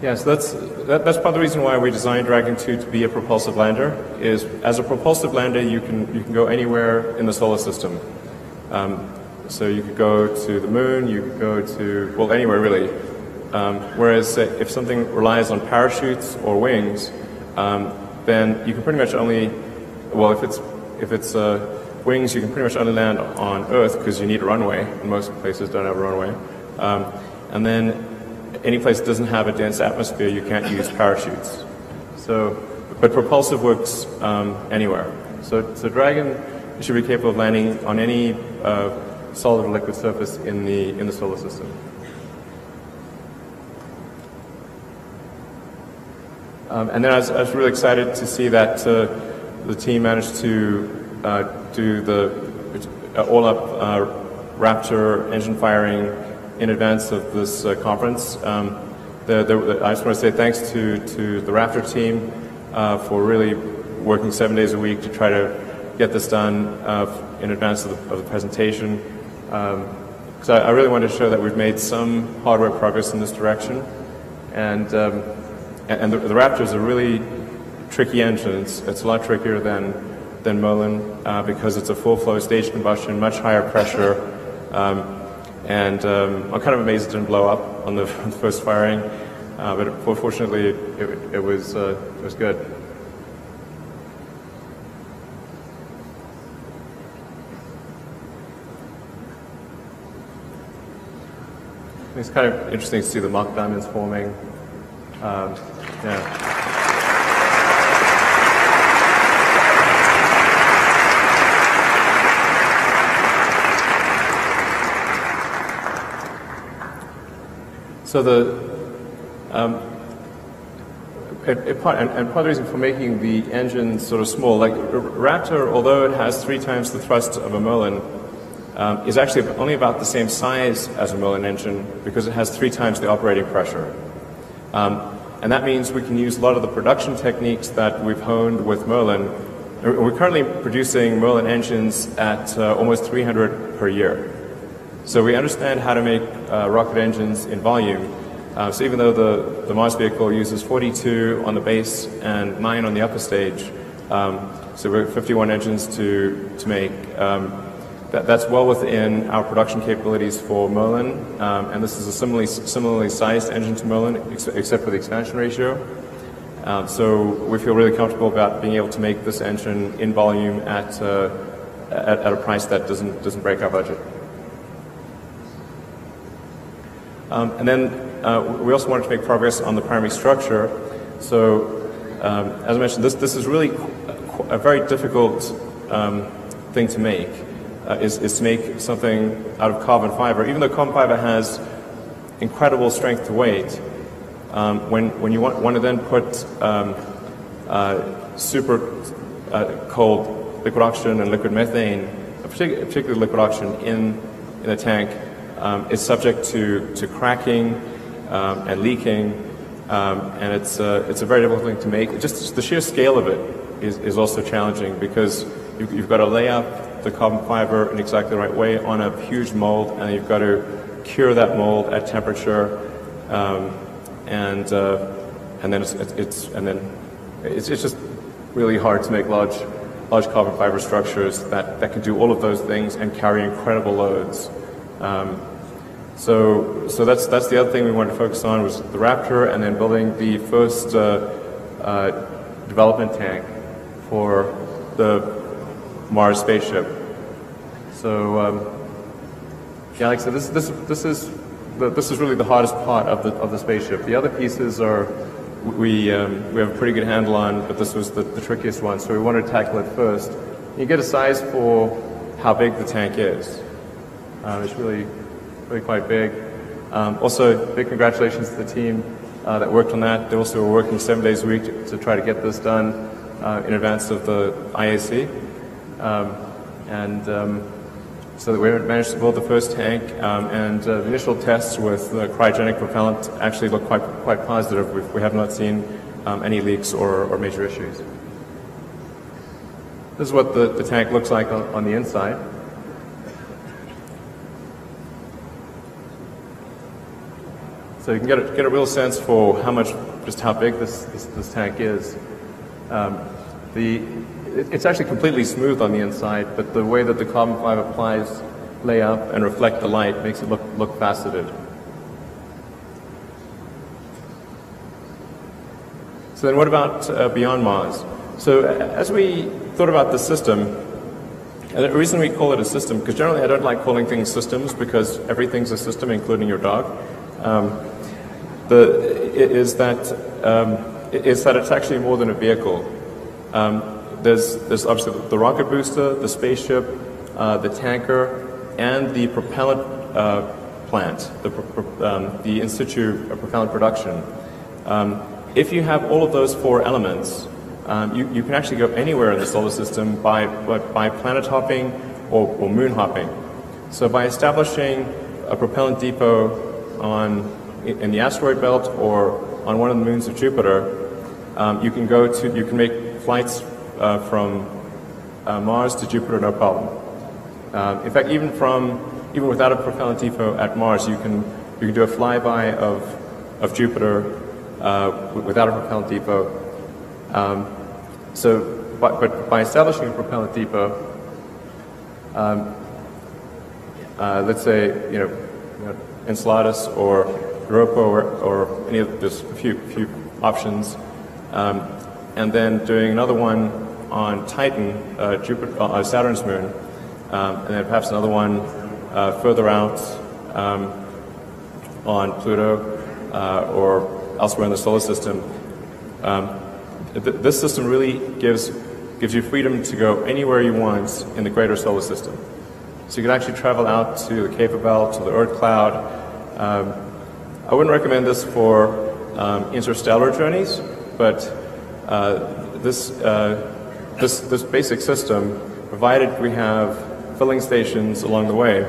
Yes, that's part of the reason why we designed Dragon 2 to be a propulsive lander. Is as a propulsive lander, you can go anywhere in the solar system. So you could go to the moon, you could go to, well, anywhere really. Whereas if something relies on parachutes or wings, then you can pretty much only, well, if it's wings, you can pretty much only land on Earth because you need a runway, and most places don't have a runway. And then any place that doesn't have a dense atmosphere, you can't use parachutes. So, but propulsive works anywhere. So Dragon should be capable of landing on any solid or liquid surface in the solar system. And then I was really excited to see that the team managed to do the all-up Raptor engine firing in advance of this conference. I just want to say thanks to the Raptor team for really working 7 days a week to try to get this done in advance of the presentation. Because I really wanted to show that we've made some hardware progress in this direction. And the Raptor is a really tricky engine. It's a lot trickier than Merlin because it's a full flow stage combustion, much higher pressure. I'm kind of amazed it didn't blow up on the first firing, but fortunately it was good. It's kind of interesting to see the Mach diamonds forming. Yeah. So part of the reason for making the engine sort of small, like Raptor, although it has 3 times the thrust of a Merlin, is actually only about the same size as a Merlin engine because it has 3 times the operating pressure. And that means we can use a lot of the production techniques that we've honed with Merlin. We're currently producing Merlin engines at almost 300 per year. So we understand how to make rocket engines in volume. So even though the Mars vehicle uses 42 on the base and 9 on the upper stage, so we're 51 engines to make. That's well within our production capabilities for Merlin, and this is a similarly sized engine to Merlin, except for the expansion ratio. So we feel really comfortable about being able to make this engine in volume at a price that doesn't break our budget. And then we also wanted to make progress on the primary structure. So as I mentioned, this is really a very difficult thing to make. Is to make something out of carbon fiber. Even though carbon fiber has incredible strength to weight, when you want to then put super cold liquid oxygen and liquid methane, particularly liquid oxygen, in a tank, it's subject to cracking and leaking, and it's a very difficult thing to make. Just the sheer scale of it is also challenging because you've got to lay up the carbon fiber in exactly the right way on a huge mold, and you've got to cure that mold at temperature, and then it's just really hard to make large carbon fiber structures that can do all of those things and carry incredible loads. So that's the other thing we wanted to focus on was the Raptor, and then building the first development tank for the Mars spaceship. So yeah, like I said, this is really the hardest part of the spaceship. The other pieces are we have a pretty good handle on, but this was the trickiest one, so we wanted to tackle it first. You get a size for how big the tank is. It's really quite big. Also, big congratulations to the team that worked on that. They also were working 7 days a week to try to get this done in advance of the IAC. So that we managed to build the first tank, and the initial tests with the cryogenic propellant actually look quite positive. We have not seen any leaks or major issues. This is what the tank looks like on the inside. So you can get a real sense for just how big this tank is. It's actually completely smooth on the inside, but the way that the carbon fiber plies lay up and reflect the light makes it look faceted. So then what about beyond Mars? So as we thought about the system, and the reason we call it a system, because generally I don't like calling things systems because everything's a system, including your dog, is that it's actually more than a vehicle. There's obviously the rocket booster, the spaceship, the tanker, and the propellant plant, the in situ propellant production. If you have all of those four elements, you can actually go anywhere in the solar system by planet hopping or moon hopping. So by establishing a propellant depot in the asteroid belt or on one of the moons of Jupiter, you can make flights from Mars to Jupiter, no problem. In fact, even without a propellant depot at Mars, you can do a flyby of Jupiter without a propellant depot. But by establishing a propellant depot, let's say Enceladus or Europa or any of there's a few options. And then doing another one on Titan, Saturn's moon, and then perhaps another one further out on Pluto or elsewhere in the solar system. This system really gives you freedom to go anywhere you want in the greater solar system. So you can actually travel out to the Kuiper Belt, to the Oort cloud. I wouldn't recommend this for interstellar journeys, but this basic system, provided we have filling stations along the way,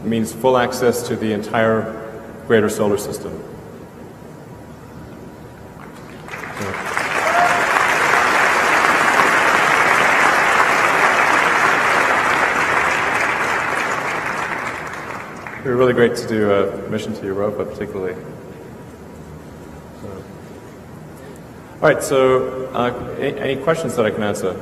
means full access to the entire greater solar system. It would be really great to do a mission to Europa, particularly. All right, so any questions that I can answer?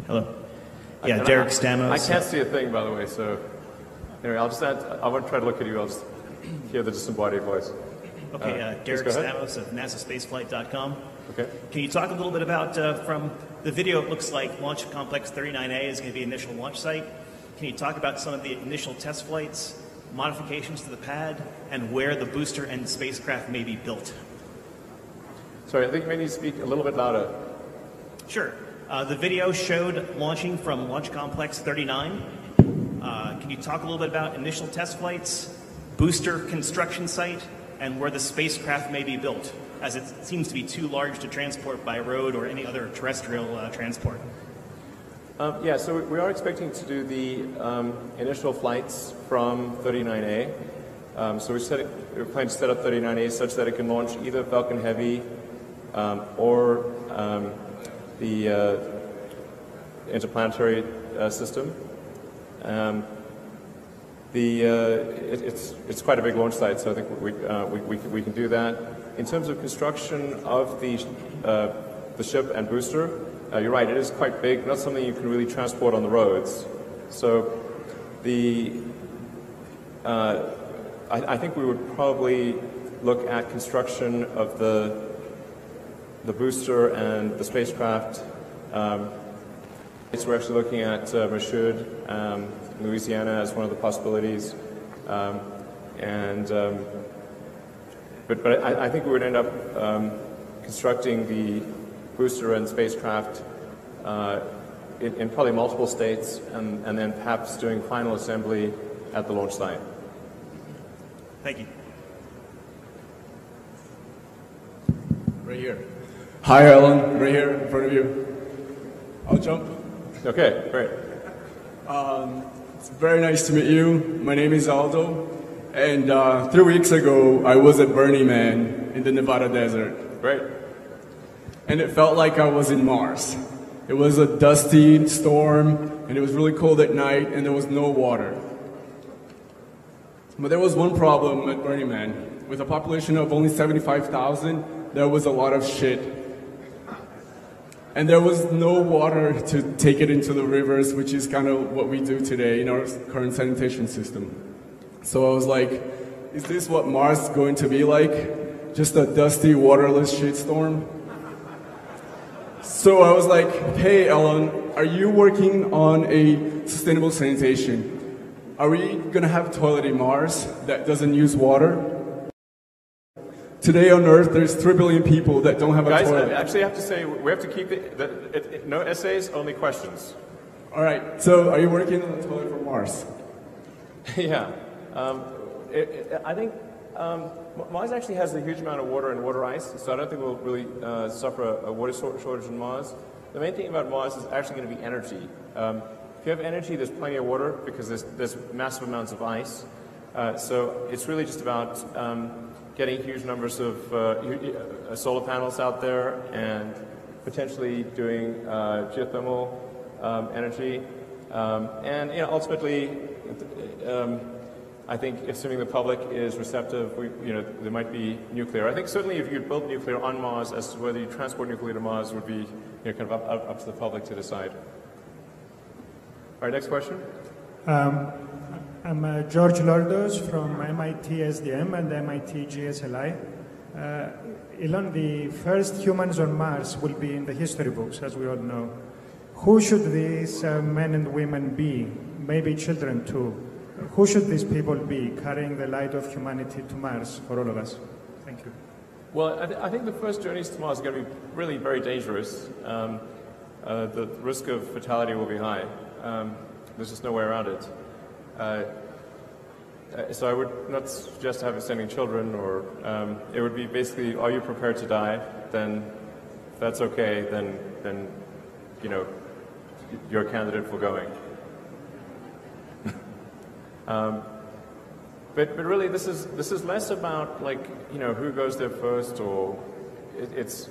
Hello. Yeah, Derek Stamos. I can't see a thing, by the way, so anyway, I won't try to look at you, I'll just hear the disembodied voice. Okay, Derek Stamos of NASASpaceflight.com. Okay. Can you talk a little bit about, from the video, it looks like Launch Complex 39A is going to be the initial launch site. Can you talk about some of the initial test flights, modifications to the pad, and where the booster and spacecraft may be built? Sorry, I think you may need to speak a little bit louder. Sure. The video showed launching from Launch Complex 39. Can you talk a little bit about initial test flights, booster construction site, and where the spacecraft may be built, as it seems to be too large to transport by road or any other terrestrial transport? Yeah, so we are expecting to do the initial flights from 39A. So we're planning to set up 39A such that it can launch either Falcon Heavy or the interplanetary system. It's quite a big launch site, so I think we can do that. In terms of construction of the ship and booster, you're right, it is quite big, not something you can really transport on the roads. So I think we would probably look at construction of the booster and the spacecraft. So we're actually looking at Mashoud, Louisiana, as one of the possibilities. But I think we would end up constructing the booster and spacecraft in probably multiple states, and then perhaps doing final assembly at the launch site. Thank you. Right here. Hi, Elon. Right here in front of you. I'll jump. Okay, great. It's very nice to meet you. My name is Aldo. And 3 weeks ago, I was at Burning Man in the Nevada desert. Great. And it felt like I was in Mars. It was a dusty storm, and it was really cold at night, and there was no water. But there was one problem at Burning Man. With a population of only 75,000, there was a lot of shit. And there was no water to take it into the rivers, which is kind of what we do today in our current sanitation system. So I was like, is this what Mars is going to be like? Just a dusty, waterless shitstorm? So I was like, hey, Elon, are you working on a sustainable sanitation? Are we going to have a toilet in Mars that doesn't use water? Today on Earth, there's 3 billion people that don't have a toilet. Guys, I actually have to say, we have to keep no essays, only questions. All right, so are you working on a toilet for Mars? Yeah. I think Mars actually has a huge amount of water and water ice, so I don't think we'll really suffer a water shortage on Mars. The main thing about Mars is actually going to be energy. If you have energy, there's plenty of water because there's massive amounts of ice. So it's really just about getting huge numbers of solar panels out there and potentially doing geothermal energy. And ultimately, I think assuming the public is receptive, there might be nuclear. I think certainly if you build nuclear on Mars, as to whether you transport nuclear to Mars would be kind of up to the public to decide. All right, next question. I'm George Lordos from MIT SDM and MIT GSLI. Elon, the first humans on Mars will be in the history books, as we all know. Who should these men and women be? Maybe children too. Who should these people be carrying the light of humanity to Mars for all of us? Thank you. Well, I think the first journeys to Mars are going to be really very dangerous. The risk of fatality will be high. There's just no way around it. So I would not suggest sending children, or it would be basically, are you prepared to die? Then, if that's okay, then you're a candidate for going. But really, this is less about who goes there first, or it's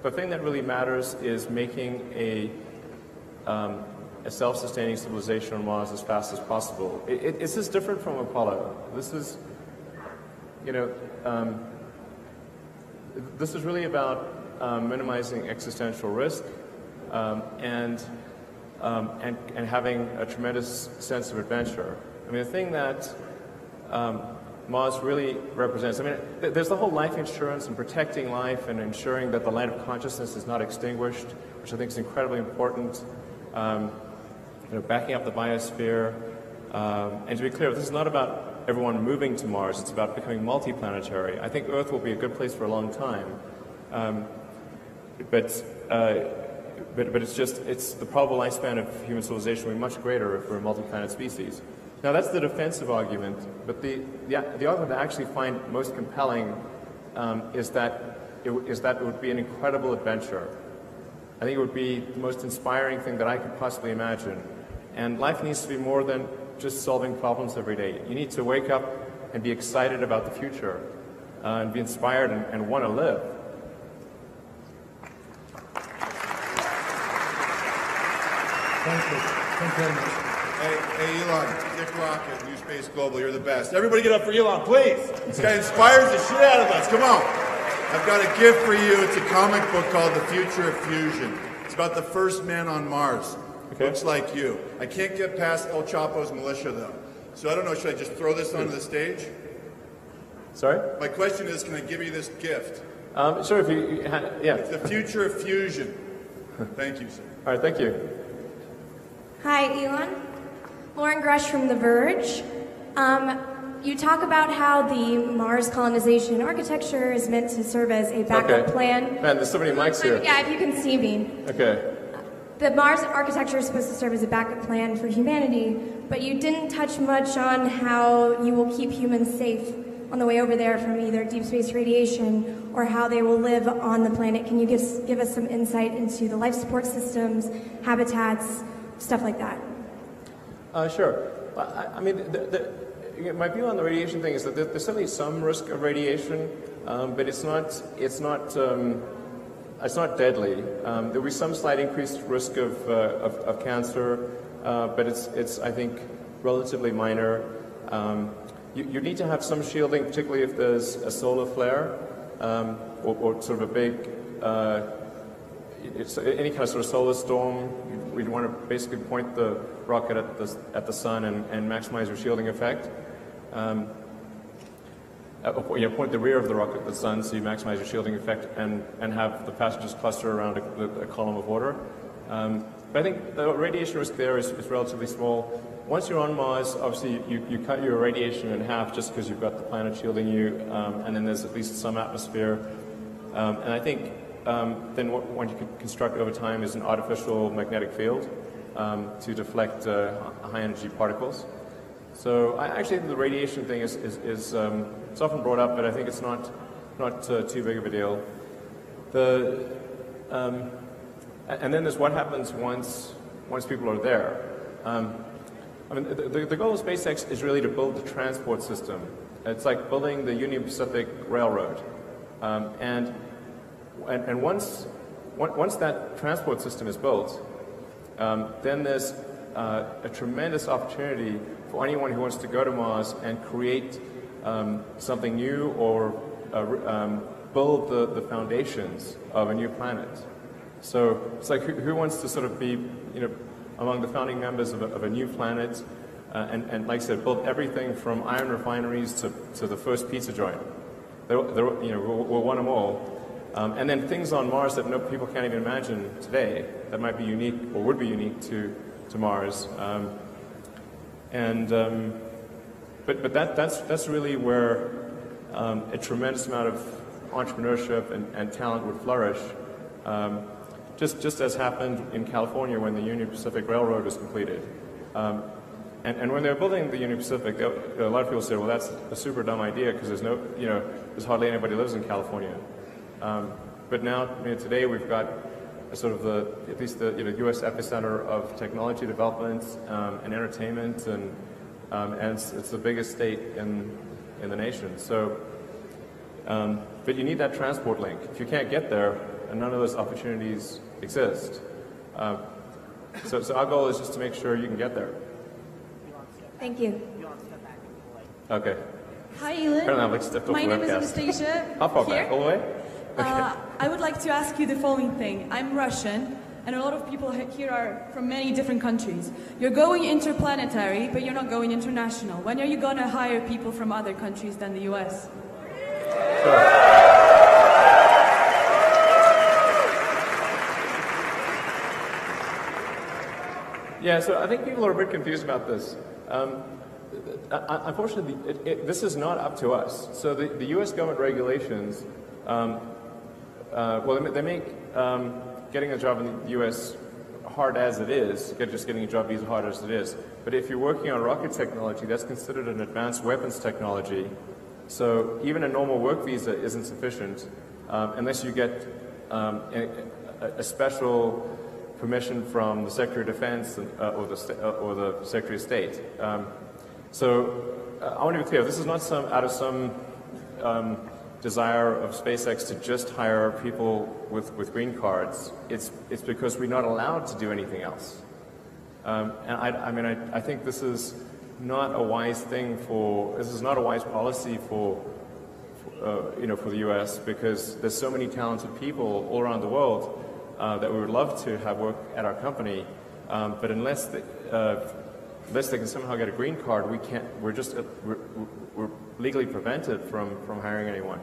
the thing that really matters is making a self-sustaining civilization on Mars as fast as possible. This is different from Apollo. This is this is really about minimizing existential risk and having a tremendous sense of adventure. I mean, the thing that Mars really represents, there's the whole life insurance and protecting life and ensuring that the light of consciousness is not extinguished, which I think is incredibly important. Backing up the biosphere. And to be clear, this is not about everyone moving to Mars, it's about becoming multi-planetary. I think Earth will be a good place for a long time. But it's the probable lifespan of human civilization will be much greater if we're a multi-planet species. Now that's the defensive argument, but the argument that I actually find most compelling is that it would be an incredible adventure. I think it would be the most inspiring thing that I could possibly imagine. And life needs to be more than just solving problems every day. You need to wake up and be excited about the future and be inspired and want to live. Thank you. Thank you very much. Hey, Elon, Dick Rocket, New Space Global, you're the best. Everybody get up for Elon, please. This guy inspires the shit out of us. Come on. I've got a gift for you. It's a comic book called The Future of Fusion. It's about the first man on Mars. Okay. Looks like you. I can't get past El Chapo's militia, though. So I don't know, should I just throw this onto the stage? Sorry? My question is, can I give you this gift? Sure, if you, yeah. It's the future of fusion. Thank you, sir. All right, thank you. Hi, Elon. Lauren Grush from The Verge. You talk about how the Mars colonization architecture is meant to serve as a backup plan. Man, there's so many mics here. Yeah, if you can see me. Okay. The Mars architecture is supposed to serve as a backup plan for humanity, but you didn't touch much on how you will keep humans safe on the way over there from either deep space radiation or how they will live on the planet. Can you give us some insight into the life support systems, habitats, stuff like that? Sure. I mean, my view on the radiation thing is that there's certainly some risk of radiation, but it's not deadly. There'll be some slight increased risk of cancer, but it's I think relatively minor. You need to have some shielding, particularly if there's a solar flare or sort of a big any kind of sort of solar storm. We'd want to basically point the rocket at the sun and maximize your shielding effect. Point the rear of the rocket at the sun so you maximize your shielding effect and have the passengers cluster around a column of water. But I think the radiation risk there is relatively small. Once you're on Mars, obviously you cut your radiation in half just because you've got the planet shielding you, and then there's at least some atmosphere. And I think then what you can construct over time is an artificial magnetic field to deflect high-energy particles. So I actually think the radiation thing is it's often brought up, but I think it's not too big of a deal. And then there's what happens once people are there. I mean, the goal of SpaceX is really to build the transport system. It's like building the Union Pacific Railroad, and once that transport system is built, then there's a tremendous opportunity for anyone who wants to go to Mars and create something new or build the foundations of a new planet. So it's like who wants to sort of be, among the founding members of a new planet, and like I said, build everything from iron refineries to the first pizza joint. We'll want them all. And then things on Mars that people can't even imagine today that might be unique or would be unique to Mars. But that's really where a tremendous amount of entrepreneurship and talent would flourish. Just as happened in California when the Union Pacific Railroad was completed. And when they were building the Union Pacific, a lot of people said, well, that's a super dumb idea because there's hardly anybody who lives in California. But now, today we've got sort of at least the U.S. epicenter of technology development and entertainment, and it's the biggest state in the nation. So, but you need that transport link. If you can't get there, and none of those opportunities exist. So our goal is just to make sure you can get there. Thank you. Okay. Hi, Elon. My name is Anastasia. How far back? All the way? Okay. I would like to ask you the following thing. I'm Russian, and a lot of people here are from many different countries. You're going interplanetary, but you're not going international. When are you going to hire people from other countries than the U.S.? Sure. Yeah, so I think people are a bit confused about this. Unfortunately, this is not up to us. So the U.S. government regulations, they make getting a job in the U.S. hard as it is, just getting a job visa hard as it is. But if you're working on rocket technology, that's considered an advanced weapons technology. So even a normal work visa isn't sufficient unless you get a special permission from the Secretary of Defense or the Secretary of State. So I want to be clear, this is not out of some desire of SpaceX to just hire people with green cards. It's because we're not allowed to do anything else. And I think this is not a wise thing this is not a wise policy for the U.S. because there's so many talented people all around the world that we would love to have work at our company, but unless they can somehow get a green card, we can't. We're legally prevented from hiring anyone.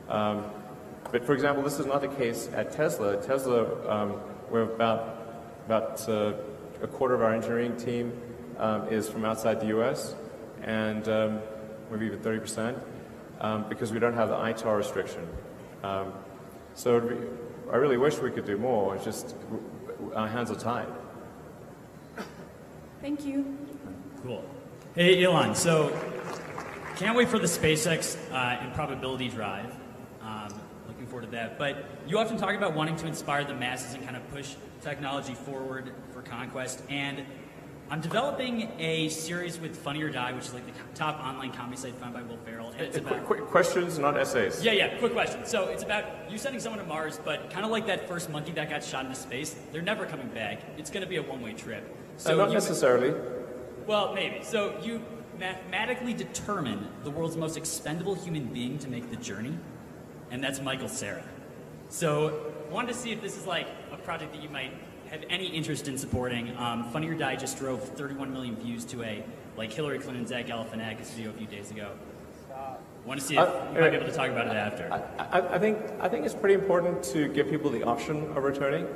But for example, this is not the case at Tesla. At Tesla, we're about a quarter of our engineering team is from outside the U.S. and maybe even 30%, because we don't have the ITAR restriction. So I really wish we could do more. It's just our hands are tied. Thank you. Cool. Hey, Elon. So can't wait for the SpaceX Improbability Drive. Looking forward to that. But you often talk about wanting to inspire the masses and kind of push technology forward for conquest. And I'm developing a series with Funny or Die, which is like the top online comedy site found by Will Ferrell. And it's about quick questions, not essays. Yeah, quick question. So it's about you sending someone to Mars, but kind of like that first monkey that got shot into space. They're never coming back. It's going to be a one-way trip. So not necessarily. Well, maybe. So you mathematically determine the world's most expendable human being to make the journey, and that's Michael Cera. So I wanted to see if this is like a project that you might have any interest in supporting. Funny or Die just drove 31 million views to a like Hillary Clinton, Zach Galifianakis video a few days ago. Want to see if you might be able to talk about it after. I think it's pretty important to give people the option of returning.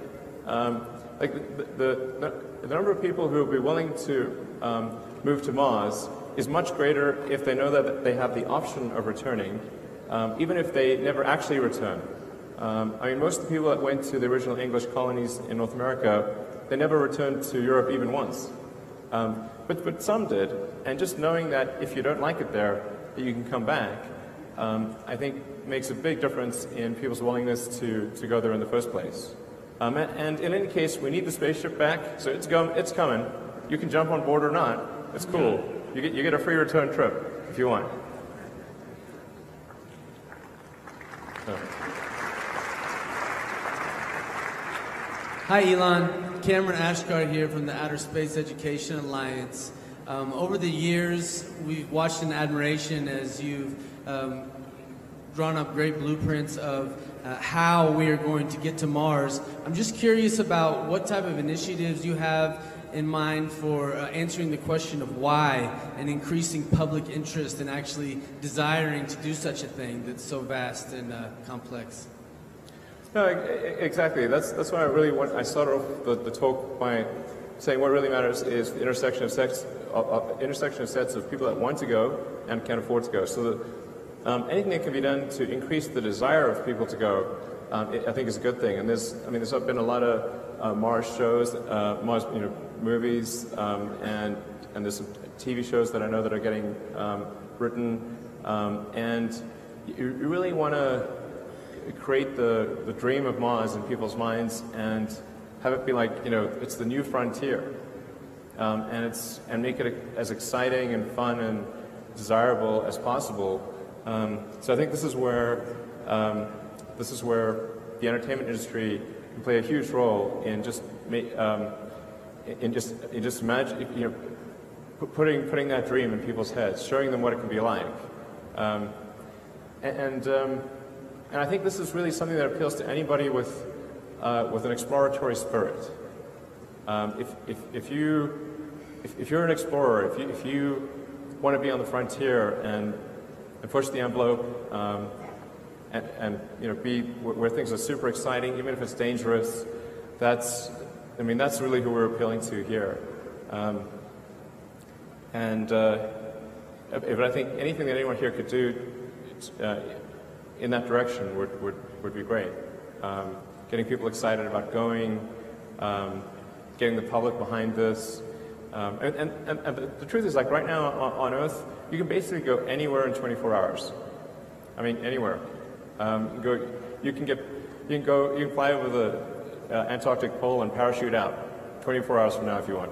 Like the number of people who will be willing to move to Mars is much greater if they know that they have the option of returning, even if they never actually return. I mean, most of the people that went to the original English colonies in North America, they never returned to Europe even once. But some did, and just knowing that if you don't like it there, that you can come back, I think makes a big difference in people's willingness to go there in the first place. And in any case, we need the spaceship back, so it's coming. You can jump on board or not. It's cool. You get a free return trip if you want. So. Hi, Elon. Cameron Ashgard here from the Outer Space Education Alliance. Over the years, we've watched in admiration as you've drawn up great blueprints of how we are going to get to Mars. I'm just curious about what type of initiatives you have in mind for answering the question of why and increasing public interest and actually desiring to do such a thing that's so vast and complex. No, exactly. That's why I started off the talk by saying what really matters is the intersection of sets of people that want to go and can afford to go. So that anything that can be done to increase the desire of people to go, I think is a good thing. And there's been a lot of Mars shows, Mars movies, and there's some TV shows that I know that are getting written, and you really want to create the dream of Mars in people's minds and have it be like, it's the new frontier, and make it as exciting and fun and desirable as possible. So I think this is where the entertainment industry can play a huge role in just imagine, putting that dream in people's heads, showing them what it can be like, and I think this is really something that appeals to anybody with an exploratory spirit. If you're an explorer, if you want to be on the frontier and push the envelope, and be where things are super exciting, even if it's dangerous, that's really who we're appealing to here. But I think anything that anyone here could do in that direction would be great. Getting people excited about going, getting the public behind this. And the truth is, like right now on Earth, you can basically go anywhere in 24 hours. I mean, anywhere. You can fly over the Antarctic pole and parachute out 24 hours from now if you want.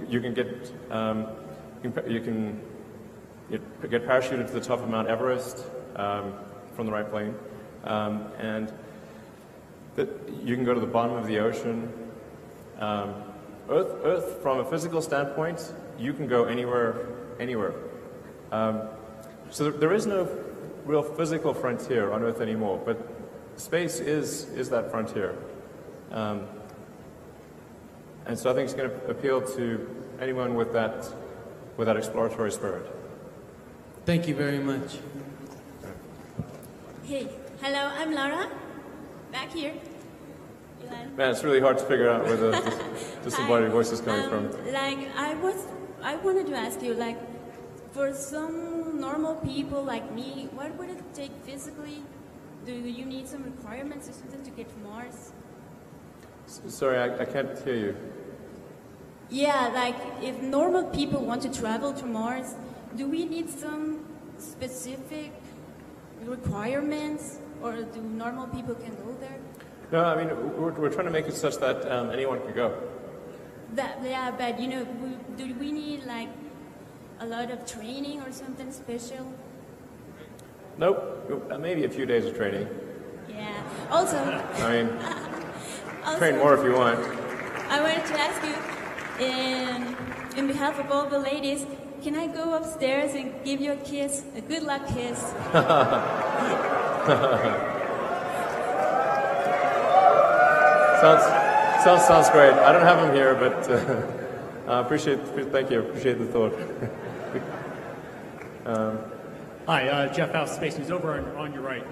You can get parachuted to the top of Mount Everest from the right plane, and you can go to the bottom of the ocean. Earth, from a physical standpoint, you can go anywhere. So there is no real physical frontier on Earth anymore, but space is that frontier. And so I think it's going to appeal to anyone with that exploratory spirit. Thank you very much. Hey, hello, I'm Laura. Back here. Elon. Man, it's really hard to figure out where the disembodied voice is coming from. I wanted to ask you, like, for some normal people like me, what would it take physically? Do you need some requirements or something to get to Mars? Sorry, I can't hear you. Yeah, like, if normal people want to travel to Mars, do we need some specific requirements, or do normal people can go there? No, I mean, we're trying to make it such that anyone can go. Yeah, but, you know, do we need, like, a lot of training or something special? Nope, maybe a few days of training. Yeah. Also, I mean, train more if you want. I wanted to ask you, in behalf of all the ladies, can I go upstairs and give you a kiss, a good luck kiss? Sounds great. I don't have him here, but thank you, appreciate the thought. Hi, Jeff House, Space News, over on your right.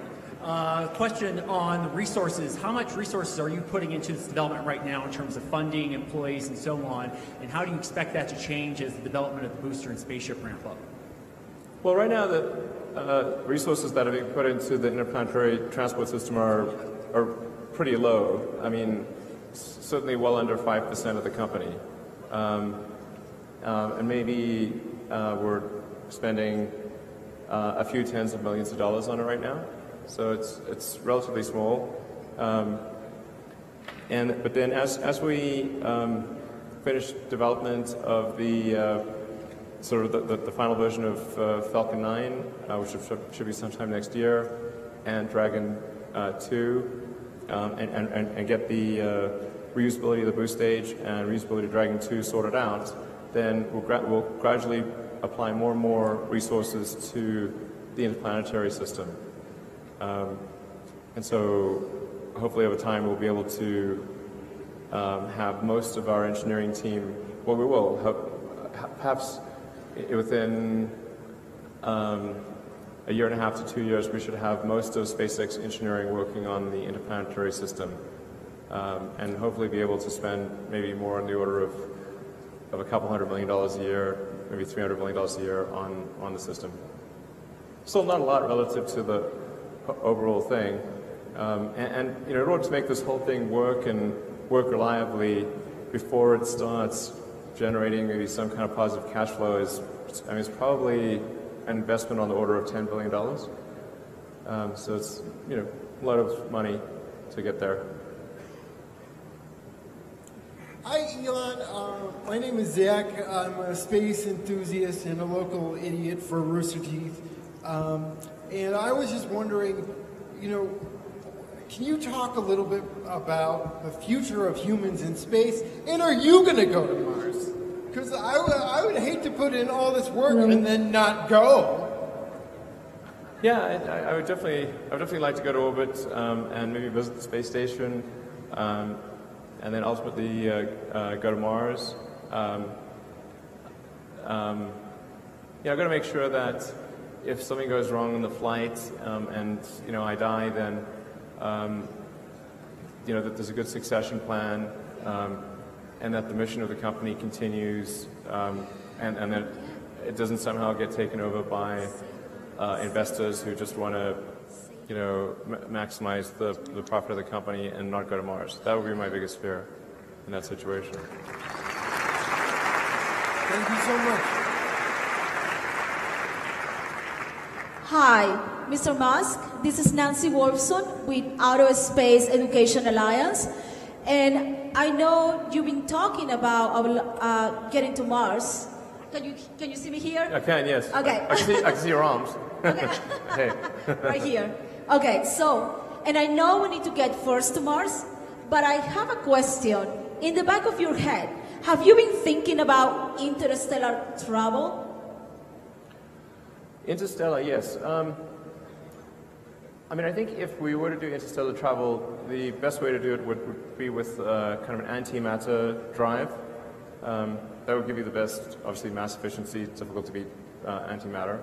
Question on resources. How much resources are you putting into this development right now in terms of funding, employees, and so on? And how do you expect that to change as the development of the booster and spaceship ramp up? Well, right now the resources that are being put into the interplanetary transport system are pretty low. I mean, certainly well under 5% of the company. And maybe we're spending a few tens of millions of dollars on it right now. So it's relatively small. But then as we finish development of the sort of the final version of Falcon 9, which should be sometime next year, and Dragon 2, and get the reusability of the boost stage and reusability of Dragon 2 sorted out, then we'll gradually apply more and more resources to the interplanetary system. And so hopefully over time we'll be able to have most of our engineering team, well, we will, perhaps within a year and a half to 2 years, we should have most of SpaceX engineering working on the interplanetary system, and hopefully be able to spend maybe more on the order of a couple $100 million a year, maybe $300 million a year on the system. Still not a lot relative to the overall thing. And you know, in order to make this whole thing work and work reliably before it starts generating maybe some kind of positive cash flow it's probably an investment on the order of $10 billion. So it's, you know, a lot of money to get there. Hi, Elon. My name is Zach. I'm a space enthusiast and a local idiot for Rooster Teeth. And I was just wondering, you know, can you talk a little bit about the future of humans in space? And are you going to go to Mars? Because I would hate to put in all this work and then not go. Yeah, I would definitely like to go to orbit and maybe visit the space station, and then ultimately go to Mars. Yeah, I've got to make sure that if something goes wrong in the flight and you know I die, then you know that there's a good succession plan, and that the mission of the company continues, and that it doesn't somehow get taken over by investors who just want to, you know, maximize the profit of the company and not go to Mars. That would be my biggest fear in that situation. Thank you so much. Hi, Mr. Musk. This is Nancy Wolfson with Outer Space Education Alliance. And I know you've been talking about getting to Mars. Can you see me here? I can, yes. Okay. I can see your arms. Okay. Hey. Right here. Okay, so, and I know we need to get first to Mars, but I have a question. In the back of your head, have you been thinking about interstellar travel? Interstellar, yes. I mean, I think if we were to do interstellar travel, the best way to do it would be with kind of an antimatter drive. That would give you the best, obviously, mass efficiency. It's difficult to beat antimatter.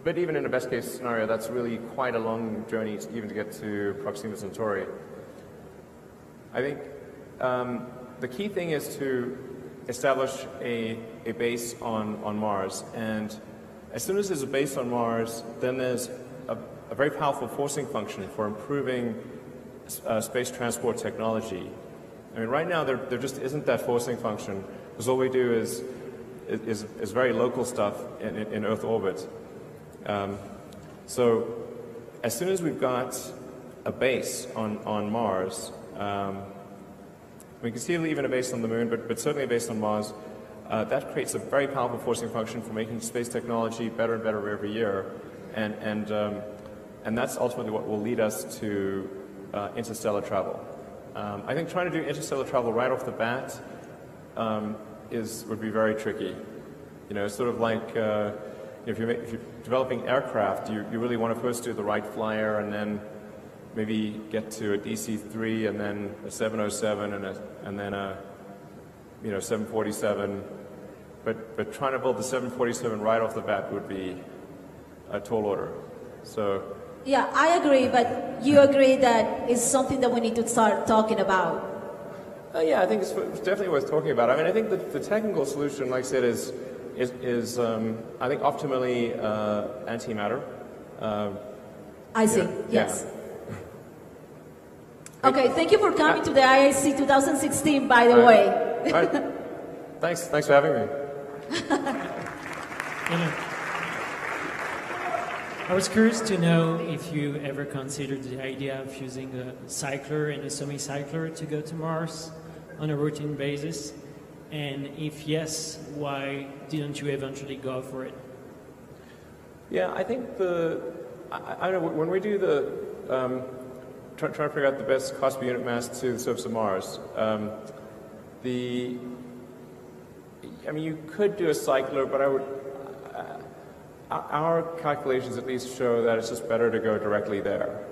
But even in a best case scenario, that's really quite a long journey even to get to Proxima Centauri. I think the key thing is to establish a base on Mars, and as soon as there's a base on Mars, then there's a very powerful forcing function for improving space transport technology. I mean, right now there just isn't that forcing function, because all we do is very local stuff in Earth orbit. So as soon as we've got a base on Mars, we can see even a base on the Moon, but certainly a base on Mars, that creates a very powerful forcing function for making space technology better and better every year, and that's ultimately what will lead us to interstellar travel. I think trying to do interstellar travel right off the bat would be very tricky. Sort of like if you're developing aircraft, you really want to first do the Wright Flyer, and then maybe get to a DC-3, and then a 707, and then a 747. But trying to build the 747 right off the bat would be a tall order. So. Yeah, I agree, but you agree that it's something that we need to start talking about. Yeah, I think it's definitely worth talking about. I mean, I think the technical solution, like I said, is I think optimally antimatter. I see. Yeah. Yes. Yeah. Okay, thank you for coming to the IIC 2016, by the way. All right. Thanks for having me. I was curious to know if you ever considered the idea of using a cycler and a semi-cycler to go to Mars on a routine basis, and if yes, why didn't you eventually go for it? Yeah, I think I don't know, when we do the trying to figure out the best cost per unit mass to the surface of Mars, you could do a cycler, but our calculations at least show that it's just better to go directly there,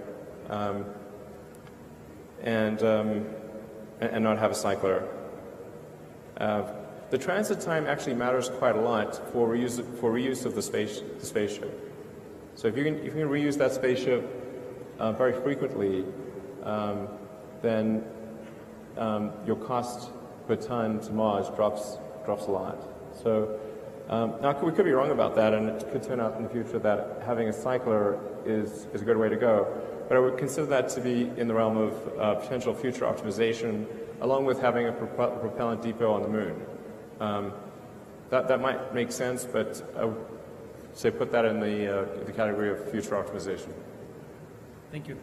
and not have a cycler. The transit time actually matters quite a lot for reuse of the spaceship. So if you can reuse that spaceship very frequently, then your cost per ton to Mars drops a lot. So now we could be wrong about that, and it could turn out in the future that having a cycler is a good way to go. But I would consider that to be in the realm of potential future optimization, along with having a propellant depot on the Moon. That might make sense, but I would say put that in the category of future optimization. Thank you.